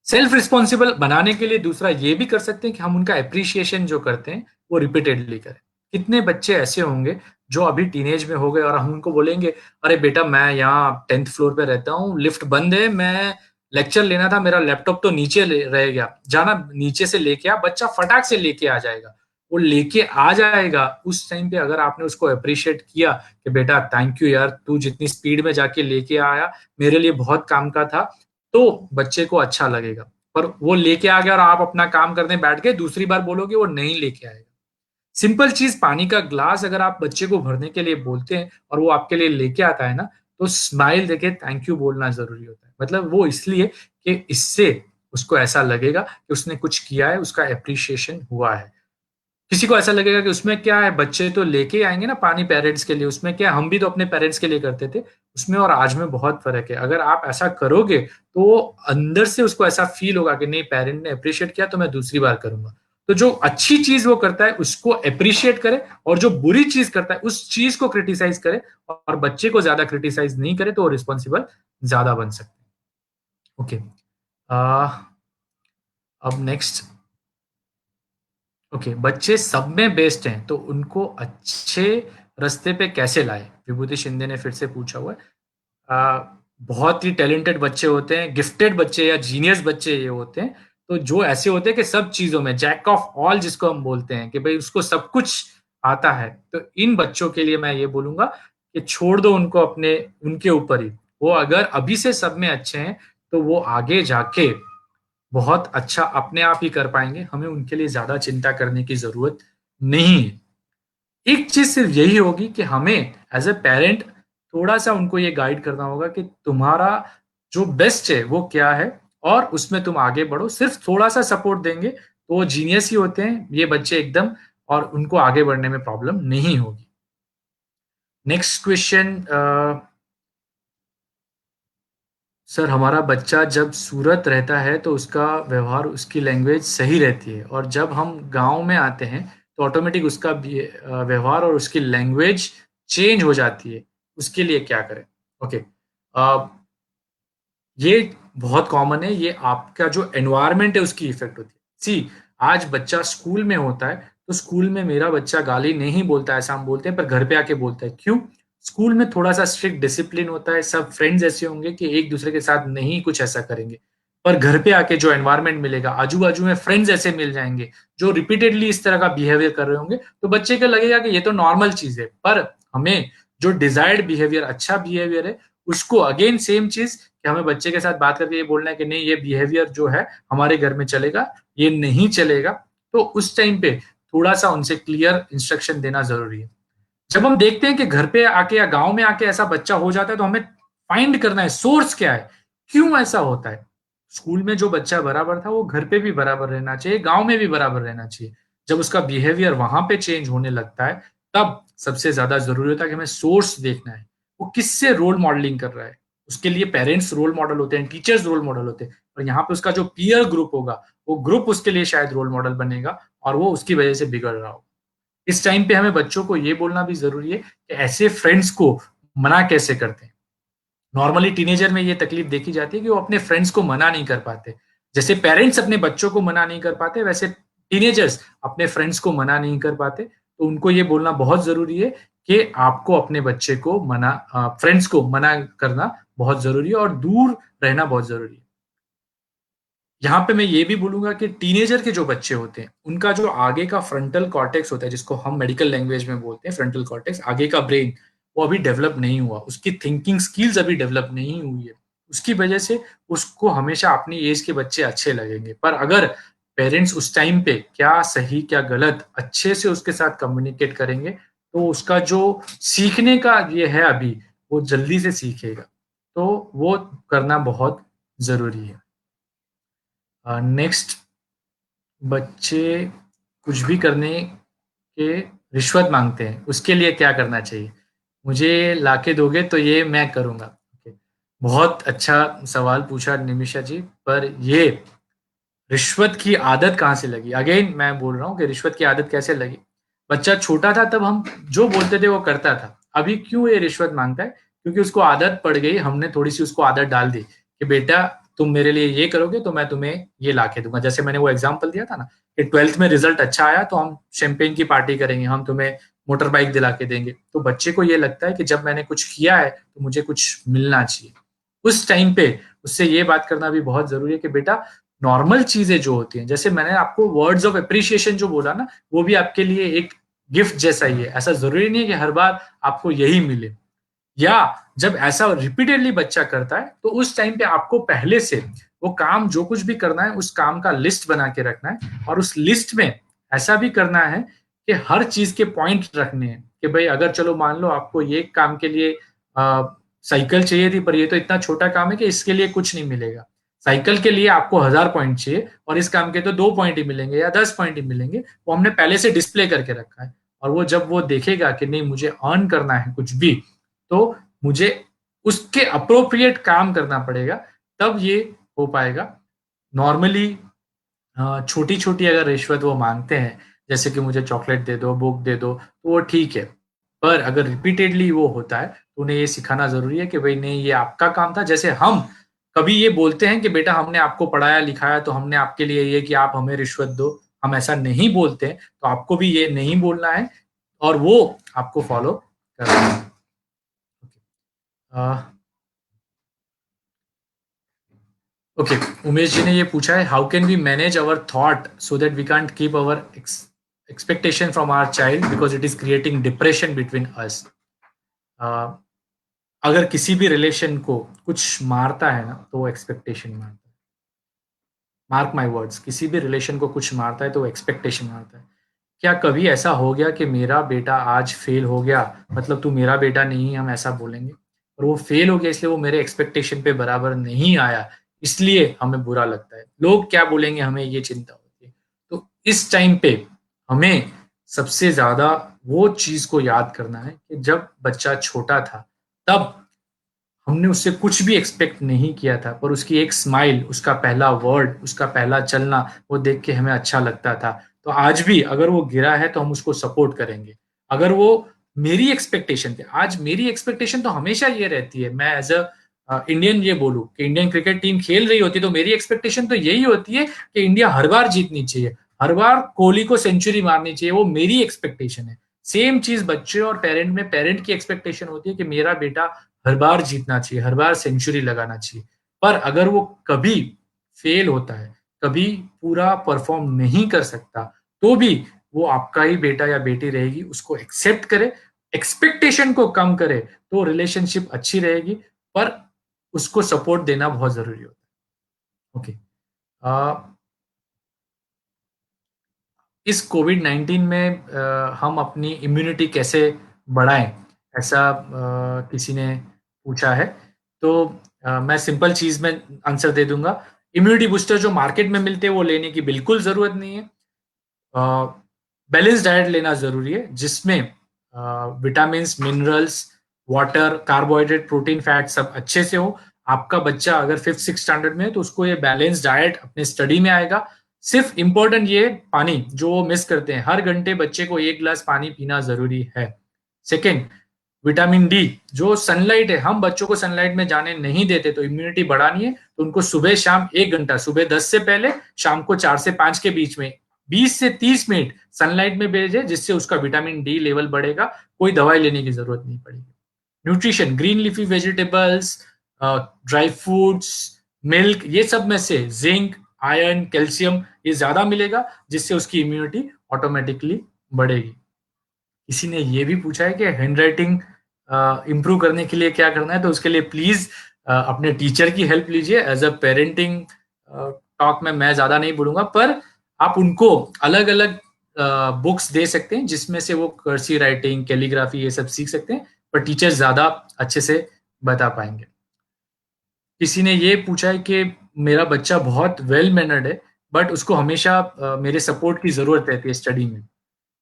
सेल्फ रिस्पॉन्सिबल बनाने के लिए दूसरा ये भी कर सकते हैं कि हम उनका अप्रिशिएशन जो करते हैं वो रिपीटेडली करें। कितने बच्चे ऐसे होंगे जो अभी टीनेज में हो गए और हम उनको बोलेंगे, अरे बेटा मैं यहाँ 10th फ्लोर पे रहता हूँ, लिफ्ट बंद है, मैं लेक्चर लेना था, मेरा लैपटॉप तो नीचे रह गया, जाना नीचे से लेके आ। बच्चा फटाक से लेके आ जाएगा, वो लेके आ जाएगा। उस टाइम पे अगर आपने उसको अप्रिशिएट किया कि बेटा थैंक यू यार, तू जितनी स्पीड में जाके लेके आया मेरे लिए बहुत काम का था, तो बच्चे को अच्छा लगेगा। पर वो लेके आ गया और आप अपना काम करने बैठ गए, दूसरी बार बोलोगे वो नहीं लेके आएगा। सिंपल चीज, पानी का ग्लास अगर आप बच्चे को भरने के लिए बोलते हैं और वो आपके लिए लेके आता है ना, तो स्माइल देके थैंक यू बोलना जरूरी होता है। मतलब वो इसलिए कि इससे उसको ऐसा लगेगा कि उसने कुछ किया है, उसका एप्रिशिएशन हुआ है। किसी को ऐसा लगेगा कि उसमें क्या है, बच्चे तो लेके आएंगे ना पानी पेरेंट्स के लिए, उसमें क्या, हम भी तो अपने पेरेंट्स के लिए करते थे, उसमें और आज में बहुत फर्क है। अगर आप ऐसा करोगे तो अंदर से उसको ऐसा फील होगा कि नहीं, पेरेंट ने अप्रिशिएट किया तो मैं दूसरी बार करूंगा। तो जो अच्छी चीज वो करता है उसको अप्रिशिएट करे, और जो बुरी चीज करता है उस चीज को क्रिटिसाइज करे, और बच्चे को ज्यादा क्रिटिसाइज नहीं करे, तो वो रिस्पॉन्सिबल ज्यादा बन सकते हैं। ओके। अब नेक्स्ट। ओके, बच्चे सब में बेस्ट हैं तो उनको अच्छे रास्ते पे कैसे लाए, विभूति शिंदे ने फिर से पूछा हुआ है। बहुत ही टैलेंटेड बच्चे होते हैं, गिफ्टेड बच्चे या जीनियस बच्चे ये होते हैं, तो जो ऐसे होते हैं कि सब चीजों में जैक ऑफ ऑल, जिसको हम बोलते हैं कि भाई उसको सब कुछ आता है, तो इन बच्चों के लिए मैं ये बोलूंगा कि छोड़ दो उनको अपने, उनके ऊपर ही। वो अगर अभी से सब में अच्छे हैं तो वो आगे जाके बहुत अच्छा अपने आप ही कर पाएंगे। हमें उनके लिए ज्यादा चिंता करने की जरूरत नहीं है। एक चीज सिर्फ यही होगी कि हमें एज ए पेरेंट थोड़ा सा उनको ये गाइड करना होगा कि तुम्हारा जो बेस्ट है वो क्या है, और उसमें तुम आगे बढ़ो। सिर्फ थोड़ा सा सपोर्ट देंगे तो वो जीनियस ही होते हैं ये बच्चे एकदम, और उनको आगे बढ़ने में प्रॉब्लम नहीं होगी। Next question. सर, हमारा बच्चा जब सूरत रहता है तो उसका व्यवहार, उसकी लैंग्वेज सही रहती है, और जब हम गांव में आते हैं तो ऑटोमेटिक उसका व्यवहार और उसकी लैंग्वेज चेंज हो जाती है, उसके लिए क्या करें? ओके। ये बहुत कॉमन है, ये आपका जो एनवायरनमेंट है उसकी इफेक्ट होती है। सी, आज बच्चा स्कूल में होता है तो स्कूल में मेरा बच्चा गाली नहीं बोलता, ऐसा हम बोलते हैं, पर घर पे आके बोलता है। क्यों? स्कूल में थोड़ा सा स्ट्रिक्ट डिसिप्लिन होता है, सब फ्रेंड्स ऐसे होंगे कि एक दूसरे के साथ नहीं कुछ ऐसा करेंगे। पर घर पे आके जो एनवायरनमेंट मिलेगा, आजू बाजू में फ्रेंड्स ऐसे मिल जाएंगे जो रिपीटेडली इस तरह का बिहेवियर कर रहे होंगे, तो बच्चे को लगेगा कि ये तो नॉर्मल चीज है। पर हमें जो डिजायर्ड बिहेवियर, अच्छा बिहेवियर है, उसको अगेन सेम चीज कि हमें बच्चे के साथ बात करके ये बोलना है कि नहीं, ये बिहेवियर जो है हमारे घर में चलेगा, ये नहीं चलेगा। तो उस टाइम पे थोड़ा सा उनसे क्लियर इंस्ट्रक्शन देना जरूरी है। जब हम देखते हैं कि घर पे आके या गांव में आके ऐसा बच्चा हो जाता है, तो हमें फाइंड करना है सोर्स क्या है, क्यों ऐसा होता है। स्कूल में जो बच्चा बराबर था वो घर पे भी बराबर रहना चाहिए, गांव में भी बराबर रहना चाहिए। जब उसका बिहेवियर वहां पे चेंज होने लगता है, तब सबसे ज्यादा जरूरी होता है कि हमें सोर्स देखना है, वो किससे रोल मॉडलिंग कर रहा है। उसके लिए पेरेंट्स रोल मॉडल होते हैं, टीचर्स रोल मॉडल होते हैं, और यहाँ पे उसका जो पीयर ग्रुप होगा, वो ग्रुप उसके लिए शायद रोल मॉडल बनेगा, और वो उसकी वजह से बिगड़ रहा हो। इस टाइम पे हमें बच्चों को ये बोलना भी जरूरी है कि ऐसे फ्रेंड्स को मना कैसे करते हैं। नॉर्मली टीनेजर में ये तकलीफ देखी जाती है कि वो अपने फ्रेंड्स को मना नहीं कर पाते। जैसे पेरेंट्स अपने बच्चों को मना नहीं कर पाते, वैसे टीनेजर्स अपने फ्रेंड्स को मना नहीं कर पाते। तो उनको ये बोलना बहुत जरूरी है कि आपको अपने बच्चे को मना, फ्रेंड्स को मना करना बहुत जरूरी है, और दूर रहना बहुत जरूरी है। यहाँ पे मैं ये भी बोलूंगा कि टीनेजर के जो बच्चे होते हैं, उनका जो आगे का फ्रंटल कॉर्टेक्स होता है, जिसको हम मेडिकल लैंग्वेज में बोलते हैं फ्रंटल कॉर्टेक्स, आगे का ब्रेन, वो अभी डेवलप नहीं हुआ, उसकी थिंकिंग स्किल्स अभी डेवलप नहीं हुई है। उसकी वजह से उसको हमेशा अपनी एज के बच्चे अच्छे लगेंगे। पर अगर पेरेंट्स उस टाइम पे क्या सही क्या गलत अच्छे से उसके साथ कम्युनिकेट करेंगे, तो उसका जो सीखने का ये है अभी, वो जल्दी से सीखेगा। तो वो करना बहुत जरूरी है। नेक्स्ट, बच्चे कुछ भी करने के रिश्वत मांगते हैं, उसके लिए क्या करना चाहिए? मुझे लाके दोगे तो ये मैं करूंगा। okay. बहुत अच्छा सवाल पूछा निमिषा जी। पर ये रिश्वत की आदत कहाँ से लगी? अगेन मैं बोल रहा हूँ कि रिश्वत की आदत कैसे लगी। बच्चा छोटा था तब हम जो बोलते थे वो करता था। अभी क्यों ये रिश्वत मांगता है? क्योंकि उसको आदत पड़ गई, हमने थोड़ी सी उसको आदत डाल दी कि बेटा तुम मेरे लिए ये करोगे तो मैं तुम्हें ये ला के दूंगा। जैसे मैंने वो एग्जाम्पल दिया था ना कि 12th में रिजल्ट अच्छा आया तो हम शैंपेन की पार्टी करेंगे, हम तुम्हें मोटर बाइक दिला के देंगे। तो बच्चे को ये लगता है कि जब मैंने कुछ किया है तो मुझे कुछ मिलना चाहिए। उस टाइम पे उससे ये बात करना भी बहुत जरूरी है कि बेटा नॉर्मल चीजें जो होती हैं, जैसे मैंने आपको वर्ड्स ऑफ अप्रिशिएशन जो बोला ना, वो भी आपके लिए एक गिफ्ट जैसा ही है। ऐसा जरूरी नहीं है कि हर बार आपको यही मिले। या जब ऐसा रिपीटेडली बच्चा करता है तो उस टाइम पे आपको पहले से वो काम जो कुछ भी करना है उस काम का लिस्ट बना के रखना है, और उस लिस्ट में ऐसा भी करना है कि हर चीज के पॉइंट रखने हैं कि भाई अगर चलो मान लो आपको ये काम के लिए साइकिल चाहिए थी, पर ये तो इतना छोटा काम है कि इसके लिए कुछ नहीं मिलेगा। साइकिल के लिए आपको 1000 पॉइंट चाहिए और इस काम के तो 2 पॉइंट ही मिलेंगे या 10 पॉइंट ही मिलेंगे। वो हमने पहले से डिस्प्ले करके रखा है, और वो जब वो देखेगा कि नहीं मुझे अर्न करना है कुछ भी, तो मुझे उसके अप्रोप्रिएट काम करना पड़ेगा, तब ये हो पाएगा। नॉर्मली छोटी छोटी अगर रिश्वत वो मांगते हैं, जैसे कि मुझे चॉकलेट दे दो, बुक दे दो, तो वो ठीक है। पर अगर रिपीटेडली वो होता है तो उन्हें ये सिखाना जरूरी है कि भाई नहीं, ये आपका काम था। जैसे हम कभी ये बोलते हैं कि बेटा हमने आपको पढ़ाया लिखाया तो हमने आपके लिए ये कि आप हमें रिश्वत दो, हम ऐसा नहीं बोलते हैं। तो आपको भी ये नहीं बोलना है, और वो आपको फॉलो करना है। ओके, उमेश जी ने ये पूछा है, how can we manage our thought so that we can't keep our expectation from our child because it is creating depression between us. अगर किसी भी रिलेशन को कुछ मारता है ना, तो वो एक्सपेक्टेशन मारता है। मार्क माई वर्ड्स, किसी भी रिलेशन को कुछ मारता है तो वो एक्सपेक्टेशन मारता है। क्या कभी ऐसा हो गया कि मेरा बेटा आज फेल हो गया, मतलब तू मेरा बेटा नहीं, हम ऐसा बोलेंगे? और वो फेल हो गया इसलिए वो मेरे एक्सपेक्टेशन पे बराबर नहीं आया, इसलिए हमें बुरा लगता है। लोग क्या बोलेंगे, हमें ये चिंता होती है। तो इस टाइम पे हमें सबसे ज्यादा वो चीज को याद करना है कि जब बच्चा छोटा था तब हमने उससे कुछ भी एक्सपेक्ट नहीं किया था, पर उसकी एक स्माइल, उसका पहला वर्ड, उसका पहला चलना, वो देख के हमें अच्छा लगता था। तो आज भी अगर वो गिरा है तो हम उसको सपोर्ट करेंगे। अगर वो मेरी एक्सपेक्टेशन थे, आज मेरी एक्सपेक्टेशन तो हमेशा ये रहती है, मैं एज अ इंडियन ये बोलूं कि इंडियन क्रिकेट टीम खेल रही होती है तो मेरी एक्सपेक्टेशन तो यही होती है कि इंडिया हर बार जीतनी चाहिए, हर बार कोहली को सेंचुरी मारनी चाहिए, वो मेरी एक्सपेक्टेशन है। सेम चीज बच्चे और पेरेंट में, पेरेंट की एक्सपेक्टेशन होती है कि मेरा बेटा हर बार जीतना चाहिए, हर बार सेंचुरी लगाना चाहिए। पर अगर वो कभी फेल होता है, कभी पूरा परफॉर्म नहीं कर सकता, तो भी वो आपका ही बेटा या बेटी रहेगी, उसको एक्सेप्ट करे, एक्सपेक्टेशन को कम करे, तो रिलेशनशिप अच्छी रहेगी, पर उसको सपोर्ट देना बहुत जरूरी होता है। ओके, इस कोविड-19 में हम अपनी इम्यूनिटी कैसे बढ़ाएं, ऐसा किसी ने पूछा है। तो मैं सिंपल चीज में आंसर दे दूंगा। इम्यूनिटी बूस्टर जो मार्केट में मिलते हैं वो लेने की बिल्कुल जरूरत नहीं है। बैलेंस डाइट लेना जरूरी है, जिसमें vitamin, minerals, water, carbohydrate, protein, fat सब अच्छे से हो। आपका बच्चा अगर 5th 6th स्टैंडर्ड में है तो उसको ये बैलेंस डाइट अपने स्टडी में आएगा। सिर्फ इंपॉर्टेंट ये पानी जो वो मिस करते हैं, हर घंटे बच्चे को 1 गिलास पानी पीना जरूरी है। सेकेंड, विटामिन डी, जो सनलाइट है, हम बच्चों को सनलाइट में जाने नहीं देते, तो इम्यूनिटी बढ़ानी है तो उनको सुबह शाम 1 घंटा, सुबह 10 से पहले, शाम को 4 से 5 के बीच में 20 से 30 मिनट सनलाइट में भेजे, जिससे उसका विटामिन डी लेवल बढ़ेगा, कोई दवाई लेने की जरूरत नहीं पड़ेगी। Nutrition, green leafy vegetables, dry fruits, milk, ये सब में से जिंक, आयरन, कैल्शियम ये ज्यादा मिलेगा, जिससे उसकी इम्यूनिटी ऑटोमेटिकली बढ़ेगी। किसी ने ये भी पूछा है कि हैंड राइटिंग इम्प्रूव करने के लिए क्या करना है, तो उसके लिए प्लीज अपने टीचर की हेल्प लीजिए। एज अ पेरेंटिंग टॉक में मैं ज्यादा नहीं बोलूंगा, पर आप उनको अलग अलग बुक्स दे सकते हैं, जिसमें से वो कर्सी राइटिंग, कैलीग्राफी ये सब सीख सकते हैं, पर टीचर ज्यादा अच्छे से बता पाएंगे। किसी ने ये पूछा है कि मेरा बच्चा बहुत वेल मैनर्ड है, बट उसको हमेशा मेरे सपोर्ट की जरूरत रहती है स्टडी में,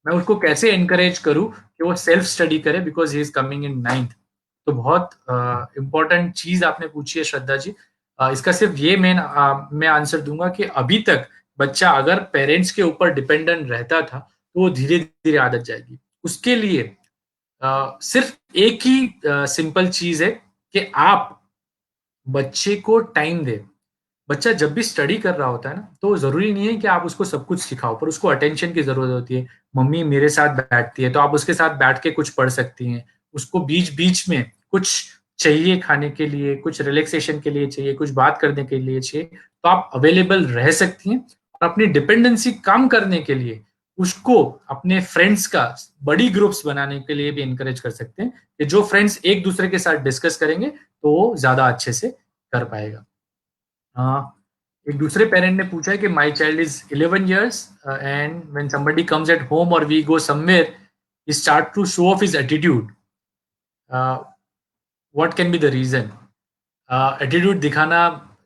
मैं उसको कैसे एनकरेज करूं कि वो सेल्फ स्टडी करे, because he is coming in 9th। तो बहुत इंपॉर्टेंट चीज आपने पूछी है श्रद्धा जी। इसका सिर्फ ये मैं आंसर दूंगा कि अभी तक बच्चा अगर पेरेंट्स के ऊपर डिपेंडेंट रहता था, तो वो धीरे धीरे आदत जाएगी। उसके लिए सिर्फ एक ही सिंपल चीज है कि आप बच्चे को टाइम दे। बच्चा जब भी स्टडी कर रहा होता है ना, तो जरूरी नहीं है कि आप उसको सब कुछ सिखाओ, पर उसको अटेंशन की जरूरत होती है। मम्मी मेरे साथ बैठती है तो आप उसके साथ बैठ के कुछ पढ़ सकती हैं। उसको बीच बीच में कुछ चाहिए खाने के लिए, कुछ रिलैक्सेशन के लिए चाहिए, कुछ बात करने के लिए चाहिए, तो आप अवेलेबल रह सकती हैं। और अपनी डिपेंडेंसी कम करने के लिए उसको अपने फ्रेंड्स का बड़ी ग्रुप्स बनाने के लिए भी इनकरेज कर सकते हैं, कि जो फ्रेंड्स एक दूसरे के साथ डिस्कस करेंगे तो वो ज्यादा अच्छे से कर पाएगा। हाँ, एक दूसरे पेरेंट ने पूछा है कि माई child is 11 years and when somebody comes at home or we go somewhere, he start to show off his attitude. What can be the reason? Attitude दिखाना,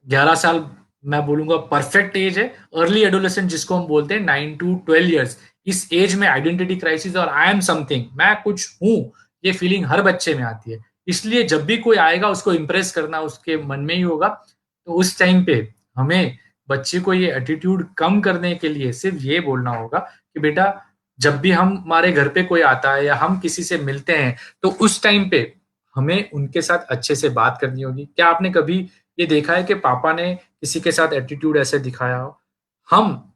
11 साल मैं बोलूंगा परफेक्ट एज है। अर्ली एडोलेसेंट जिसको हम बोलते हैं, 9 to 12 years, इस एज में आइडेंटिटी क्राइसिस और आई एम समथिंग, मैं कुछ हूं, ये फीलिंग हर बच्चे में आती है। इसलिए जब भी कोई आएगा उसको इंप्रेस करना उसके मन में ही होगा। तो उस टाइम पे हमें बच्चे को ये एटीट्यूड कम करने के लिए सिर्फ ये बोलना होगा कि बेटा, जब भी हमारे घर पे कोई आता है या हम किसी से मिलते हैं, तो उस टाइम पे हमें उनके साथ अच्छे से बात करनी होगी। क्या आपने कभी ये देखा है कि पापा ने किसी के साथ एटीट्यूड ऐसे दिखाया हो? हम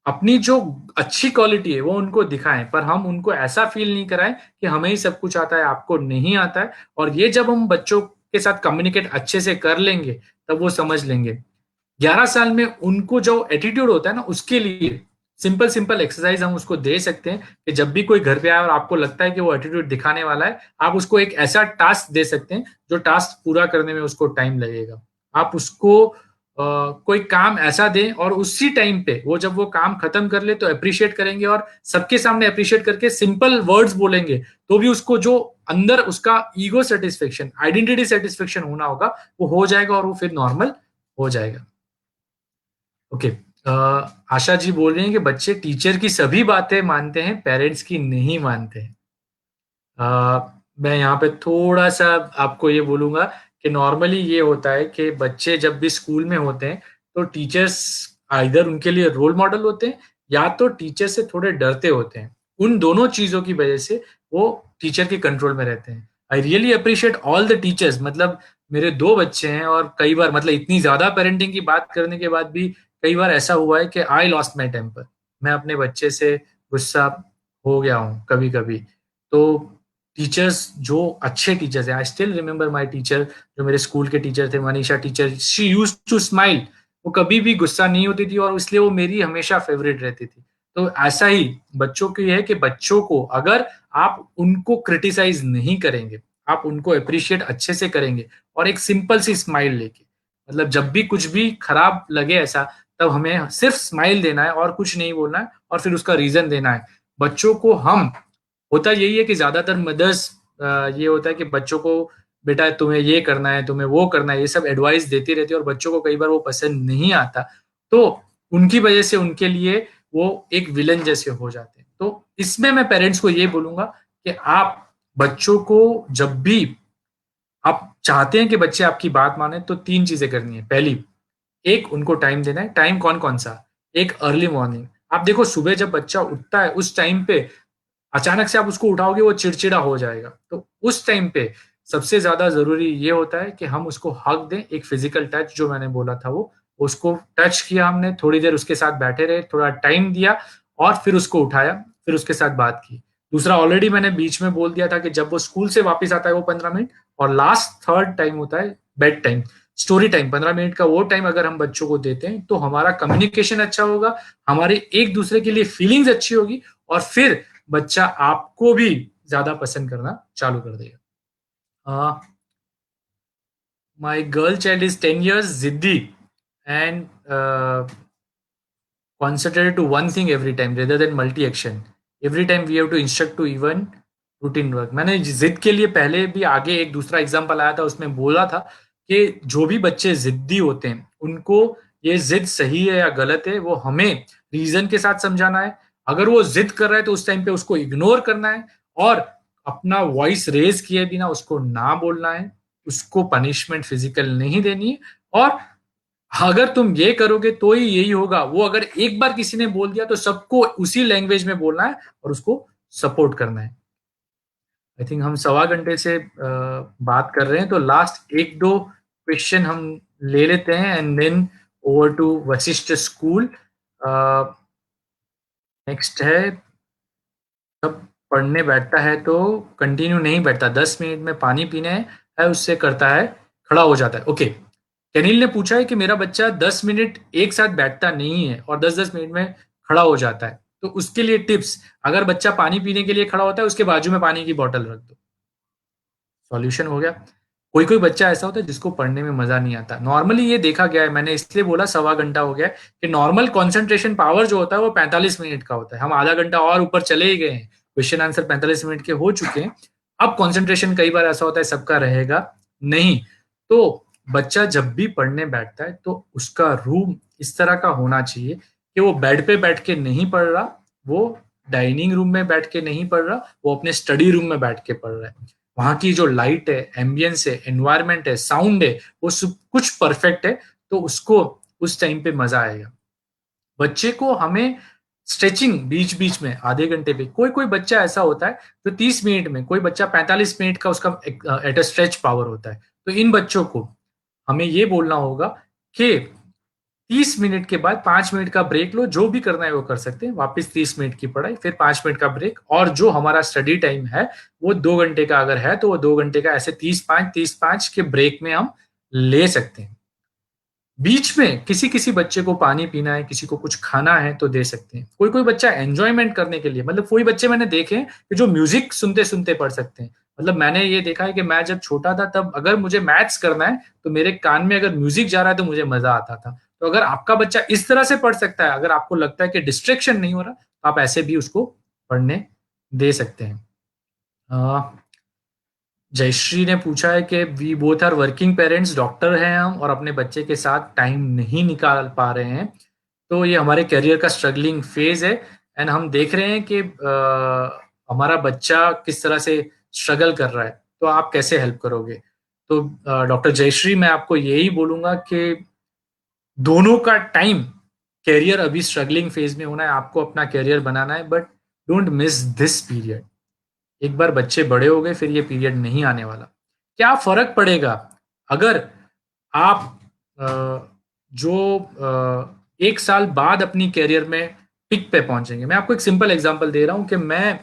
अपनी जो अच्छी क्वालिटी है वो उनको दिखाएं, पर हम उनको ऐसा फील नहीं कराएं कि हमें ही सब कुछ आता है, आपको नहीं आता है। और ये जब हम बच्चों के साथ कम्युनिकेट अच्छे से कर लेंगे, तब वो समझ लेंगे। 11 साल में उनको जो एटीट्यूड होता है ना, उसके लिए सिंपल सिंपल एक्सरसाइज हम उसको दे सकते हैं कि जब भी कोई घर पे आए और आपको लगता है कि वो एटीट्यूड दिखाने वाला है, आप उसको एक ऐसा टास्क दे सकते हैं जो टास्क पूरा करने में उसको टाइम लगेगा। आप उसको कोई काम ऐसा दें और उसी टाइम पे वो जब वो काम खत्म कर ले तो अप्रिशिएट करेंगे, और सबके सामने अप्रिशिएट करके सिंपल वर्ड्स बोलेंगे, तो भी उसको जो अंदर उसका ईगो सेटिस्फेक्शन, आइडेंटिटी सेटिस्फेक्शन होना होगा, वो हो जाएगा और वो फिर नॉर्मल हो जाएगा। ओके, आशा जी बोल रही हैं कि बच्चे टीचर की सभी बातें मानते हैं, पेरेंट्स की नहीं मानते हैं। मैं यहाँ पे थोड़ा सा आपको ये बोलूंगा कि नॉर्मली ये होता है कि बच्चे जब भी स्कूल में होते हैं, तो टीचर्स इधर उनके लिए रोल मॉडल होते हैं, या तो टीचर से थोड़े डरते होते हैं। उन दोनों चीजों की वजह से वो टीचर के कंट्रोल में रहते हैं। I really appreciate all the teachers. मतलब मेरे 2 बच्चे हैं, और कई बार, मतलब इतनी ज्यादा पेरेंटिंग की बात करने के बाद भी कई बार ऐसा हुआ है कि आई लॉस्ट माई टेम्पर, मैं अपने बच्चे से गुस्सा हो गया हूँ कभी कभी। तो टीचर्स जो अच्छे टीचर्स हैं, I still remember my teacher, जो मेरे स्कूल के टीचर थे, Manisha teacher, she use to smile वो कभी भी गुस्सा नहीं होती थी और इसलिए वो मेरी हमेशा फेवरेट रहती थी। तो ऐसा ही बच्चों की है कि बच्चों को अगर आप उनको क्रिटिसाइज नहीं करेंगे, आप उनको अप्रिशिएट अच्छे से करेंगे और एक सिंपल सी स्माइल लेके, मतलब जब भी कुछ भी खराब लगे ऐसा, तब हमें सिर्फ स्माइल देना है और कुछ नहीं बोलना है और फिर उसका रीजन देना है। बच्चों को हम होता यही है कि ज्यादातर मदर्स ये होता है कि बच्चों को बेटा तुम्हें ये करना है, तुम्हें वो करना है, ये सब एडवाइस देती रहती है और बच्चों को कई बार वो पसंद नहीं आता, तो उनकी वजह से उनके लिए वो एक विलन जैसे हो जाते हैं। तो इसमें मैं पेरेंट्स को ये बोलूंगा कि आप बच्चों को जब भी आप चाहते हैं कि बच्चे आपकी बात माने तो तीन चीजें करनी है। पहली, एक उनको टाइम देना है। टाइम कौन कौन सा? एक अर्ली मॉर्निंग। आप देखो सुबह जब बच्चा उठता है उस टाइम पे अचानक से आप उसको उठाओगे वो चिड़चिड़ा हो जाएगा। तो उस टाइम पे सबसे ज्यादा जरूरी ये होता है कि हम उसको हक दें, एक फिजिकल टच जो मैंने बोला था वो, उसको टच किया हमने, थोड़ी देर उसके साथ बैठे रहे, थोड़ा टाइम दिया और फिर उसको उठाया, फिर उसके साथ बात की। दूसरा ऑलरेडी मैंने बीच में बोल दिया था कि जब वो स्कूल से वापस आता है वो 15 मिनट, और लास्ट थर्ड टाइम होता है bed time, story time. 15 minute का वो टाइम अगर हम बच्चों को देते हैं तो हमारा कम्युनिकेशन अच्छा होगा, हमारे एक दूसरे के लिए फीलिंग्स अच्छी होगी और फिर बच्चा आपको भी ज्यादा पसंद करना चालू कर देगा। माई गर्ल चाइल्ड इज 10 years, जिद्दी and concentrated to one thing every time rather than multi action. Every time we have to instruct to even routine work. मैंने जिद के लिए पहले भी आगे एक दूसरा एग्जांपल आया था, उसमें बोला था कि जो भी बच्चे जिद्दी होते हैं उनको ये जिद सही है या गलत है वो हमें रीजन के साथ समझाना है। अगर वो जिद कर रहा है तो उस टाइम पे उसको इग्नोर करना है और अपना वॉइस रेज किए बिना उसको ना बोलना है, उसको पनिशमेंट फिजिकल नहीं देनी है। और अगर तुम ये करोगे तो ही यही होगा, वो अगर एक बार किसी ने बोल दिया तो सबको उसी लैंग्वेज में बोलना है और उसको सपोर्ट करना है। आई थिंक हम 1.25 घंटे से बात कर रहे हैं, तो लास्ट एक दो क्वेश्चन हम ले लेते हैं and then over to Vashishtha school. Next है, जब पढ़ने बैठता है तो कंटिन्यू नहीं बैठता, 10 मिनट में पानी पीने है उससे करता है खड़ा हो जाता है। ओके, कनील ने पूछा है कि मेरा बच्चा 10 मिनट एक साथ बैठता नहीं है और 10-10 मिनट में खड़ा हो जाता है, तो उसके लिए टिप्स। अगर बच्चा पानी पीने के लिए खड़ा होता है उसके बाजू में पानी की बोतल रख दो, सॉल्यूशन हो गया। कोई कोई बच्चा ऐसा होता है जिसको पढ़ने में मजा नहीं आता, नॉर्मली ये देखा गया है, मैंने इसलिए बोला 1.25 घंटा हो गया कि नॉर्मल कंसंट्रेशन पावर जो होता है वो 45 मिनट का होता है। हम आधा घंटा और ऊपर चले ही गए हैं, क्वेश्चन आंसर 45 मिनट के हो चुके हैं। अब कंसंट्रेशन कई बार ऐसा होता है सबका रहेगा नहीं, तो बच्चा जब भी पढ़ने बैठता है तो उसका रूम इस तरह का होना चाहिए कि वो बेड पे बैठ के नहीं पढ़ रहा, वो डाइनिंग रूम में बैठ के नहीं पढ़ रहा, वो अपने स्टडी रूम में बैठ के पढ़ रहा है। वहां की जो लाइट है, एम्बियंस है, एनवायरमेंट है, साउंड है, वो सब कुछ परफेक्ट है, तो उसको उस टाइम पे मजा आएगा। बच्चे को हमें स्ट्रेचिंग बीच बीच में आधे घंटे पे, कोई कोई बच्चा ऐसा होता है जो 30 मिनट में, कोई बच्चा 45 मिनट का उसका एट अ स्ट्रेच पावर होता है, तो इन बच्चों को हमें ये बोलना होगा कि 30 मिनट के बाद 5 मिनट का ब्रेक लो, जो भी करना है वो कर सकते हैं, वापस 30 मिनट की पढ़ाई, फिर 5 मिनट का ब्रेक, और जो हमारा स्टडी टाइम है वो 2 घंटे का अगर है तो वो 2 घंटे का ऐसे 30-5 के ब्रेक में हम ले सकते हैं। बीच में किसी किसी बच्चे को पानी पीना है, किसी को कुछ खाना है तो दे सकते हैं। कोई कोई बच्चा एंजॉयमेंट करने के लिए, मतलब कोई बच्चे मैंने देखे हैं कि जो म्यूजिक सुनते सुनते पढ़ सकते हैं। मतलब मैंने ये देखा है कि मैं जब छोटा था तब अगर मुझे मैथ्स करना है तो मेरे कान में अगर म्यूजिक जा रहा है तो मुझे मजा आता था। तो अगर आपका बच्चा इस तरह से पढ़ सकता है, अगर आपको लगता है कि डिस्ट्रेक्शन नहीं हो रहा, तो आप ऐसे भी उसको पढ़ने दे सकते हैं। जयश्री ने पूछा है कि we both are working parents, doctor हैं हम और अपने बच्चे के साथ टाइम नहीं निकाल पा रहे हैं, तो ये हमारे करियर का स्ट्रगलिंग फेज है एंड हम देख रहे हैं कि हमारा बच्चा किस तरह से स्ट्रगल कर रहा है, तो आप कैसे हेल्प करोगे। तो डॉक्टर जयश्री, मैं आपको यही बोलूंगा कि दोनों का टाइम, करियर अभी स्ट्रगलिंग फेज में होना है, आपको अपना करियर बनाना है, but don't miss this period. एक बार बच्चे बड़े हो गए फिर ये पीरियड नहीं आने वाला। क्या फर्क पड़ेगा अगर आप जो एक साल बाद अपनी कैरियर में पिक पे पहुंचेंगे। मैं आपको एक सिंपल एग्जांपल दे रहा हूं कि मैं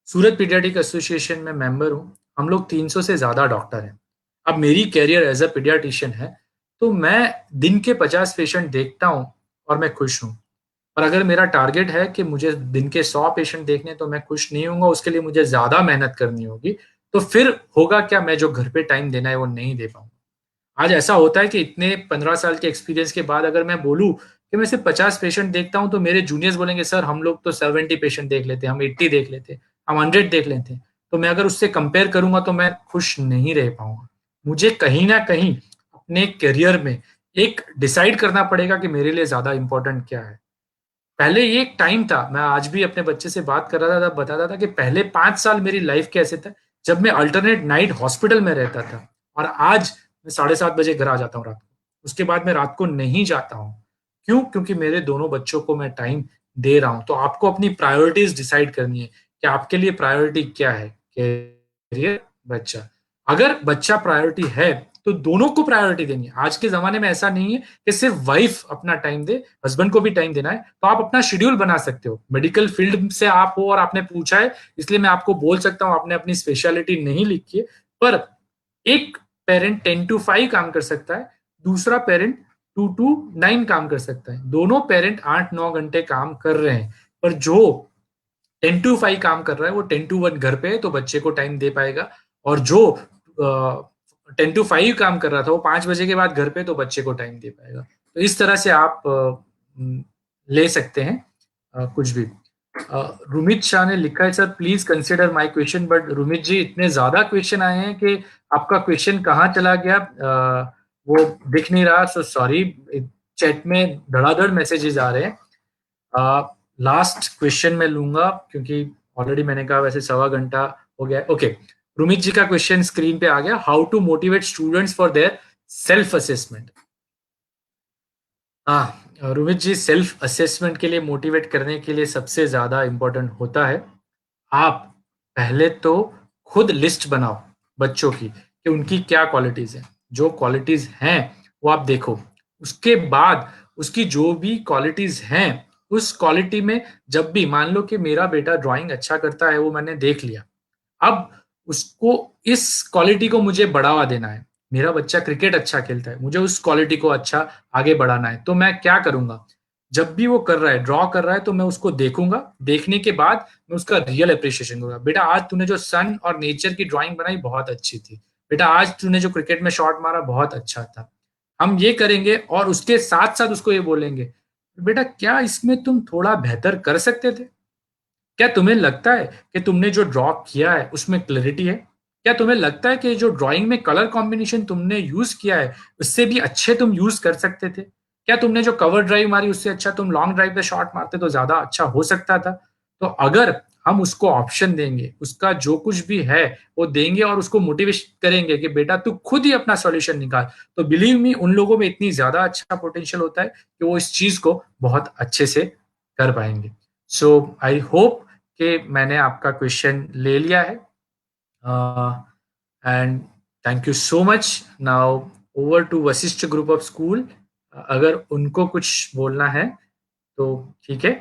सूरत पीडियाट्रिक एसोसिएशन में मेंबर हूं, हम लोग 300 से ज्यादा डॉक्टर हैं। अब मेरी कैरियर एज अ पीडियाट्रिशियन है, तो मैं दिन के 50 पेशेंट देखता हूँ और मैं खुश हूँ। और अगर मेरा टारगेट है कि मुझे दिन के 100 पेशेंट देखने तो मैं खुश नहीं होऊँगा, उसके लिए मुझे ज़्यादा मेहनत करनी होगी। तो फिर होगा क्या, मैं जो घर पे टाइम देना है वो नहीं दे पाऊँगा। आज ऐसा होता है कि इतने 15 साल के एक्सपीरियंस के बाद अगर मैं बोलूँ कि मैं सिर्फ 50 पेशेंट देखता हूँ तो मेरे जूनियर्स बोलेंगे सर हम लोग तो 70 पेशेंट देख लेते, हम 80 देख लेते, हम 100 देख लेते। तो मैं अगर उससे कंपेयर करूंगा तो मैं खुश नहीं रह पाऊंगा। मुझे कहीं ना कहीं अपने करियर में एक डिसाइड करना पड़ेगा कि मेरे लिए ज्यादा इंपॉर्टेंट क्या है। पहले ये एक टाइम था, मैं आज भी अपने बच्चे से बात कर रहा था, तब बताता था कि पहले 5 साल मेरी लाइफ के ऐसे था जब मैं अल्टरनेट नाइट हॉस्पिटल में रहता था, और आज मैं 7:30 बजे घर आ जाता हूँ रात को। उसके बाद मैं रात को नहीं जाता हूँ। क्यों? क्योंकि मेरे दोनों बच्चों को मैं टाइम दे रहा हूँ। तो आपको अपनी प्रायोरिटीज डिसाइड करनी है कि आपके लिए प्रायोरिटी क्या है, कैरियर, बच्चा। अगर बच्चा प्रायोरिटी है तो दोनों को प्रायोरिटी देनी है। आज के जमाने में ऐसा नहीं है कि सिर्फ वाइफ अपना टाइम दे, हस्बैंड को भी टाइम देना है। तो आप अपना शेड्यूल बना सकते हो। मेडिकल फील्ड से आप हो और आपने पूछा है, इसलिए मैं आपको बोल सकता हूँ, आपने अपनी स्पेशलिटी नहीं लिखी है। पर एक पेरेंट 10 to 5 काम कर सकता है, दूसरा पेरेंट 2 to 9 काम कर सकता है। दोनों पेरेंट 8-9 घंटे काम कर रहे हैं, पर जो 10 to 5 काम कर रहा है वो 10 to 1 घर पे है तो बच्चे को टाइम दे पाएगा। और जो 10 to 5 काम कर रहा था वो 5 बजे के बाद घर पे, तो बच्चे को टाइम दे पाएगा। तो इस तरह से आप ले सकते हैं कुछ भी। रुमित शाह ने लिखा है sir please consider my question, but Rumit ji इतने ज्यादा क्वेश्चन आए हैं कि आपका क्वेश्चन कहाँ चला गया वो दिख नहीं रहा। सो सॉरी, चैट में धड़ाधड़ मैसेजेस आ रहे हैं। लास्ट क्वेश्चन मैं लूंगा क्योंकि ऑलरेडी मैंने कहा वैसे 1.25 घंटा हो गया है। ओके, रुमित जी का क्वेश्चन स्क्रीन पे आ गया। How to motivate students for their self assessment. हाँ रोहित जी, सेल्फ असेसमेंट के लिए मोटिवेट करने के लिए सबसे ज्यादा इंपॉर्टेंट होता है, आप पहले तो खुद लिस्ट बनाओ बच्चों की कि उनकी क्या क्वालिटीज हैं। जो क्वालिटीज हैं वो आप देखो। उसके बाद उसकी जो भी क्वालिटीज हैं उस क्वालिटी में, जब भी मान लो कि मेरा बेटा ड्राइंग अच्छा करता है, वो मैंने देख लिया, अब उसको इस क्वालिटी को मुझे बढ़ावा देना है। मेरा बच्चा क्रिकेट अच्छा खेलता है, मुझे उस क्वालिटी को अच्छा आगे बढ़ाना है। तो मैं क्या करूंगा, जब भी वो कर रहा है, ड्रॉ कर रहा है, तो मैं उसको देखूंगा। देखने के बाद मैं उसका रियल अप्रिशिएशन करूंगा। बेटा आज तूने जो सन और नेचर की ड्राइंग बनाई बहुत अच्छी थी। बेटा आज तूने जो क्रिकेट में शॉट मारा बहुत अच्छा था। हम ये करेंगे और उसके साथ साथ उसको ये बोलेंगे, बेटा क्या इसमें तुम थोड़ा बेहतर कर सकते थे? क्या तुम्हें लगता है कि तुमने जो ड्रॉ किया है उसमें क्लैरिटी है? क्या तुम्हें लगता है कि जो ड्राइंग में कलर कॉम्बिनेशन तुमने यूज किया है उससे भी अच्छे तुम यूज कर सकते थे? क्या तुमने जो कवर ड्राइव मारी उससे अच्छा तुम लॉन्ग ड्राइव पे शॉट मारते तो ज्यादा अच्छा हो सकता था? तो अगर हम उसको ऑप्शन देंगे, उसका जो कुछ भी है वो देंगे और उसको मोटिवेट करेंगे कि बेटा तू खुद ही अपना सॉल्यूशन निकाल, तो बिलीव मी उन लोगों में इतनी ज्यादा अच्छा पोटेंशियल होता है कि वो इस चीज को बहुत अच्छे से कर पाएंगे। सो आई होप कि मैंने आपका क्वेश्चन ले लिया है। And thank you so much. Now over to Vashishtha group of school. अगर उनको कुछ बोलना है तो ठीक है।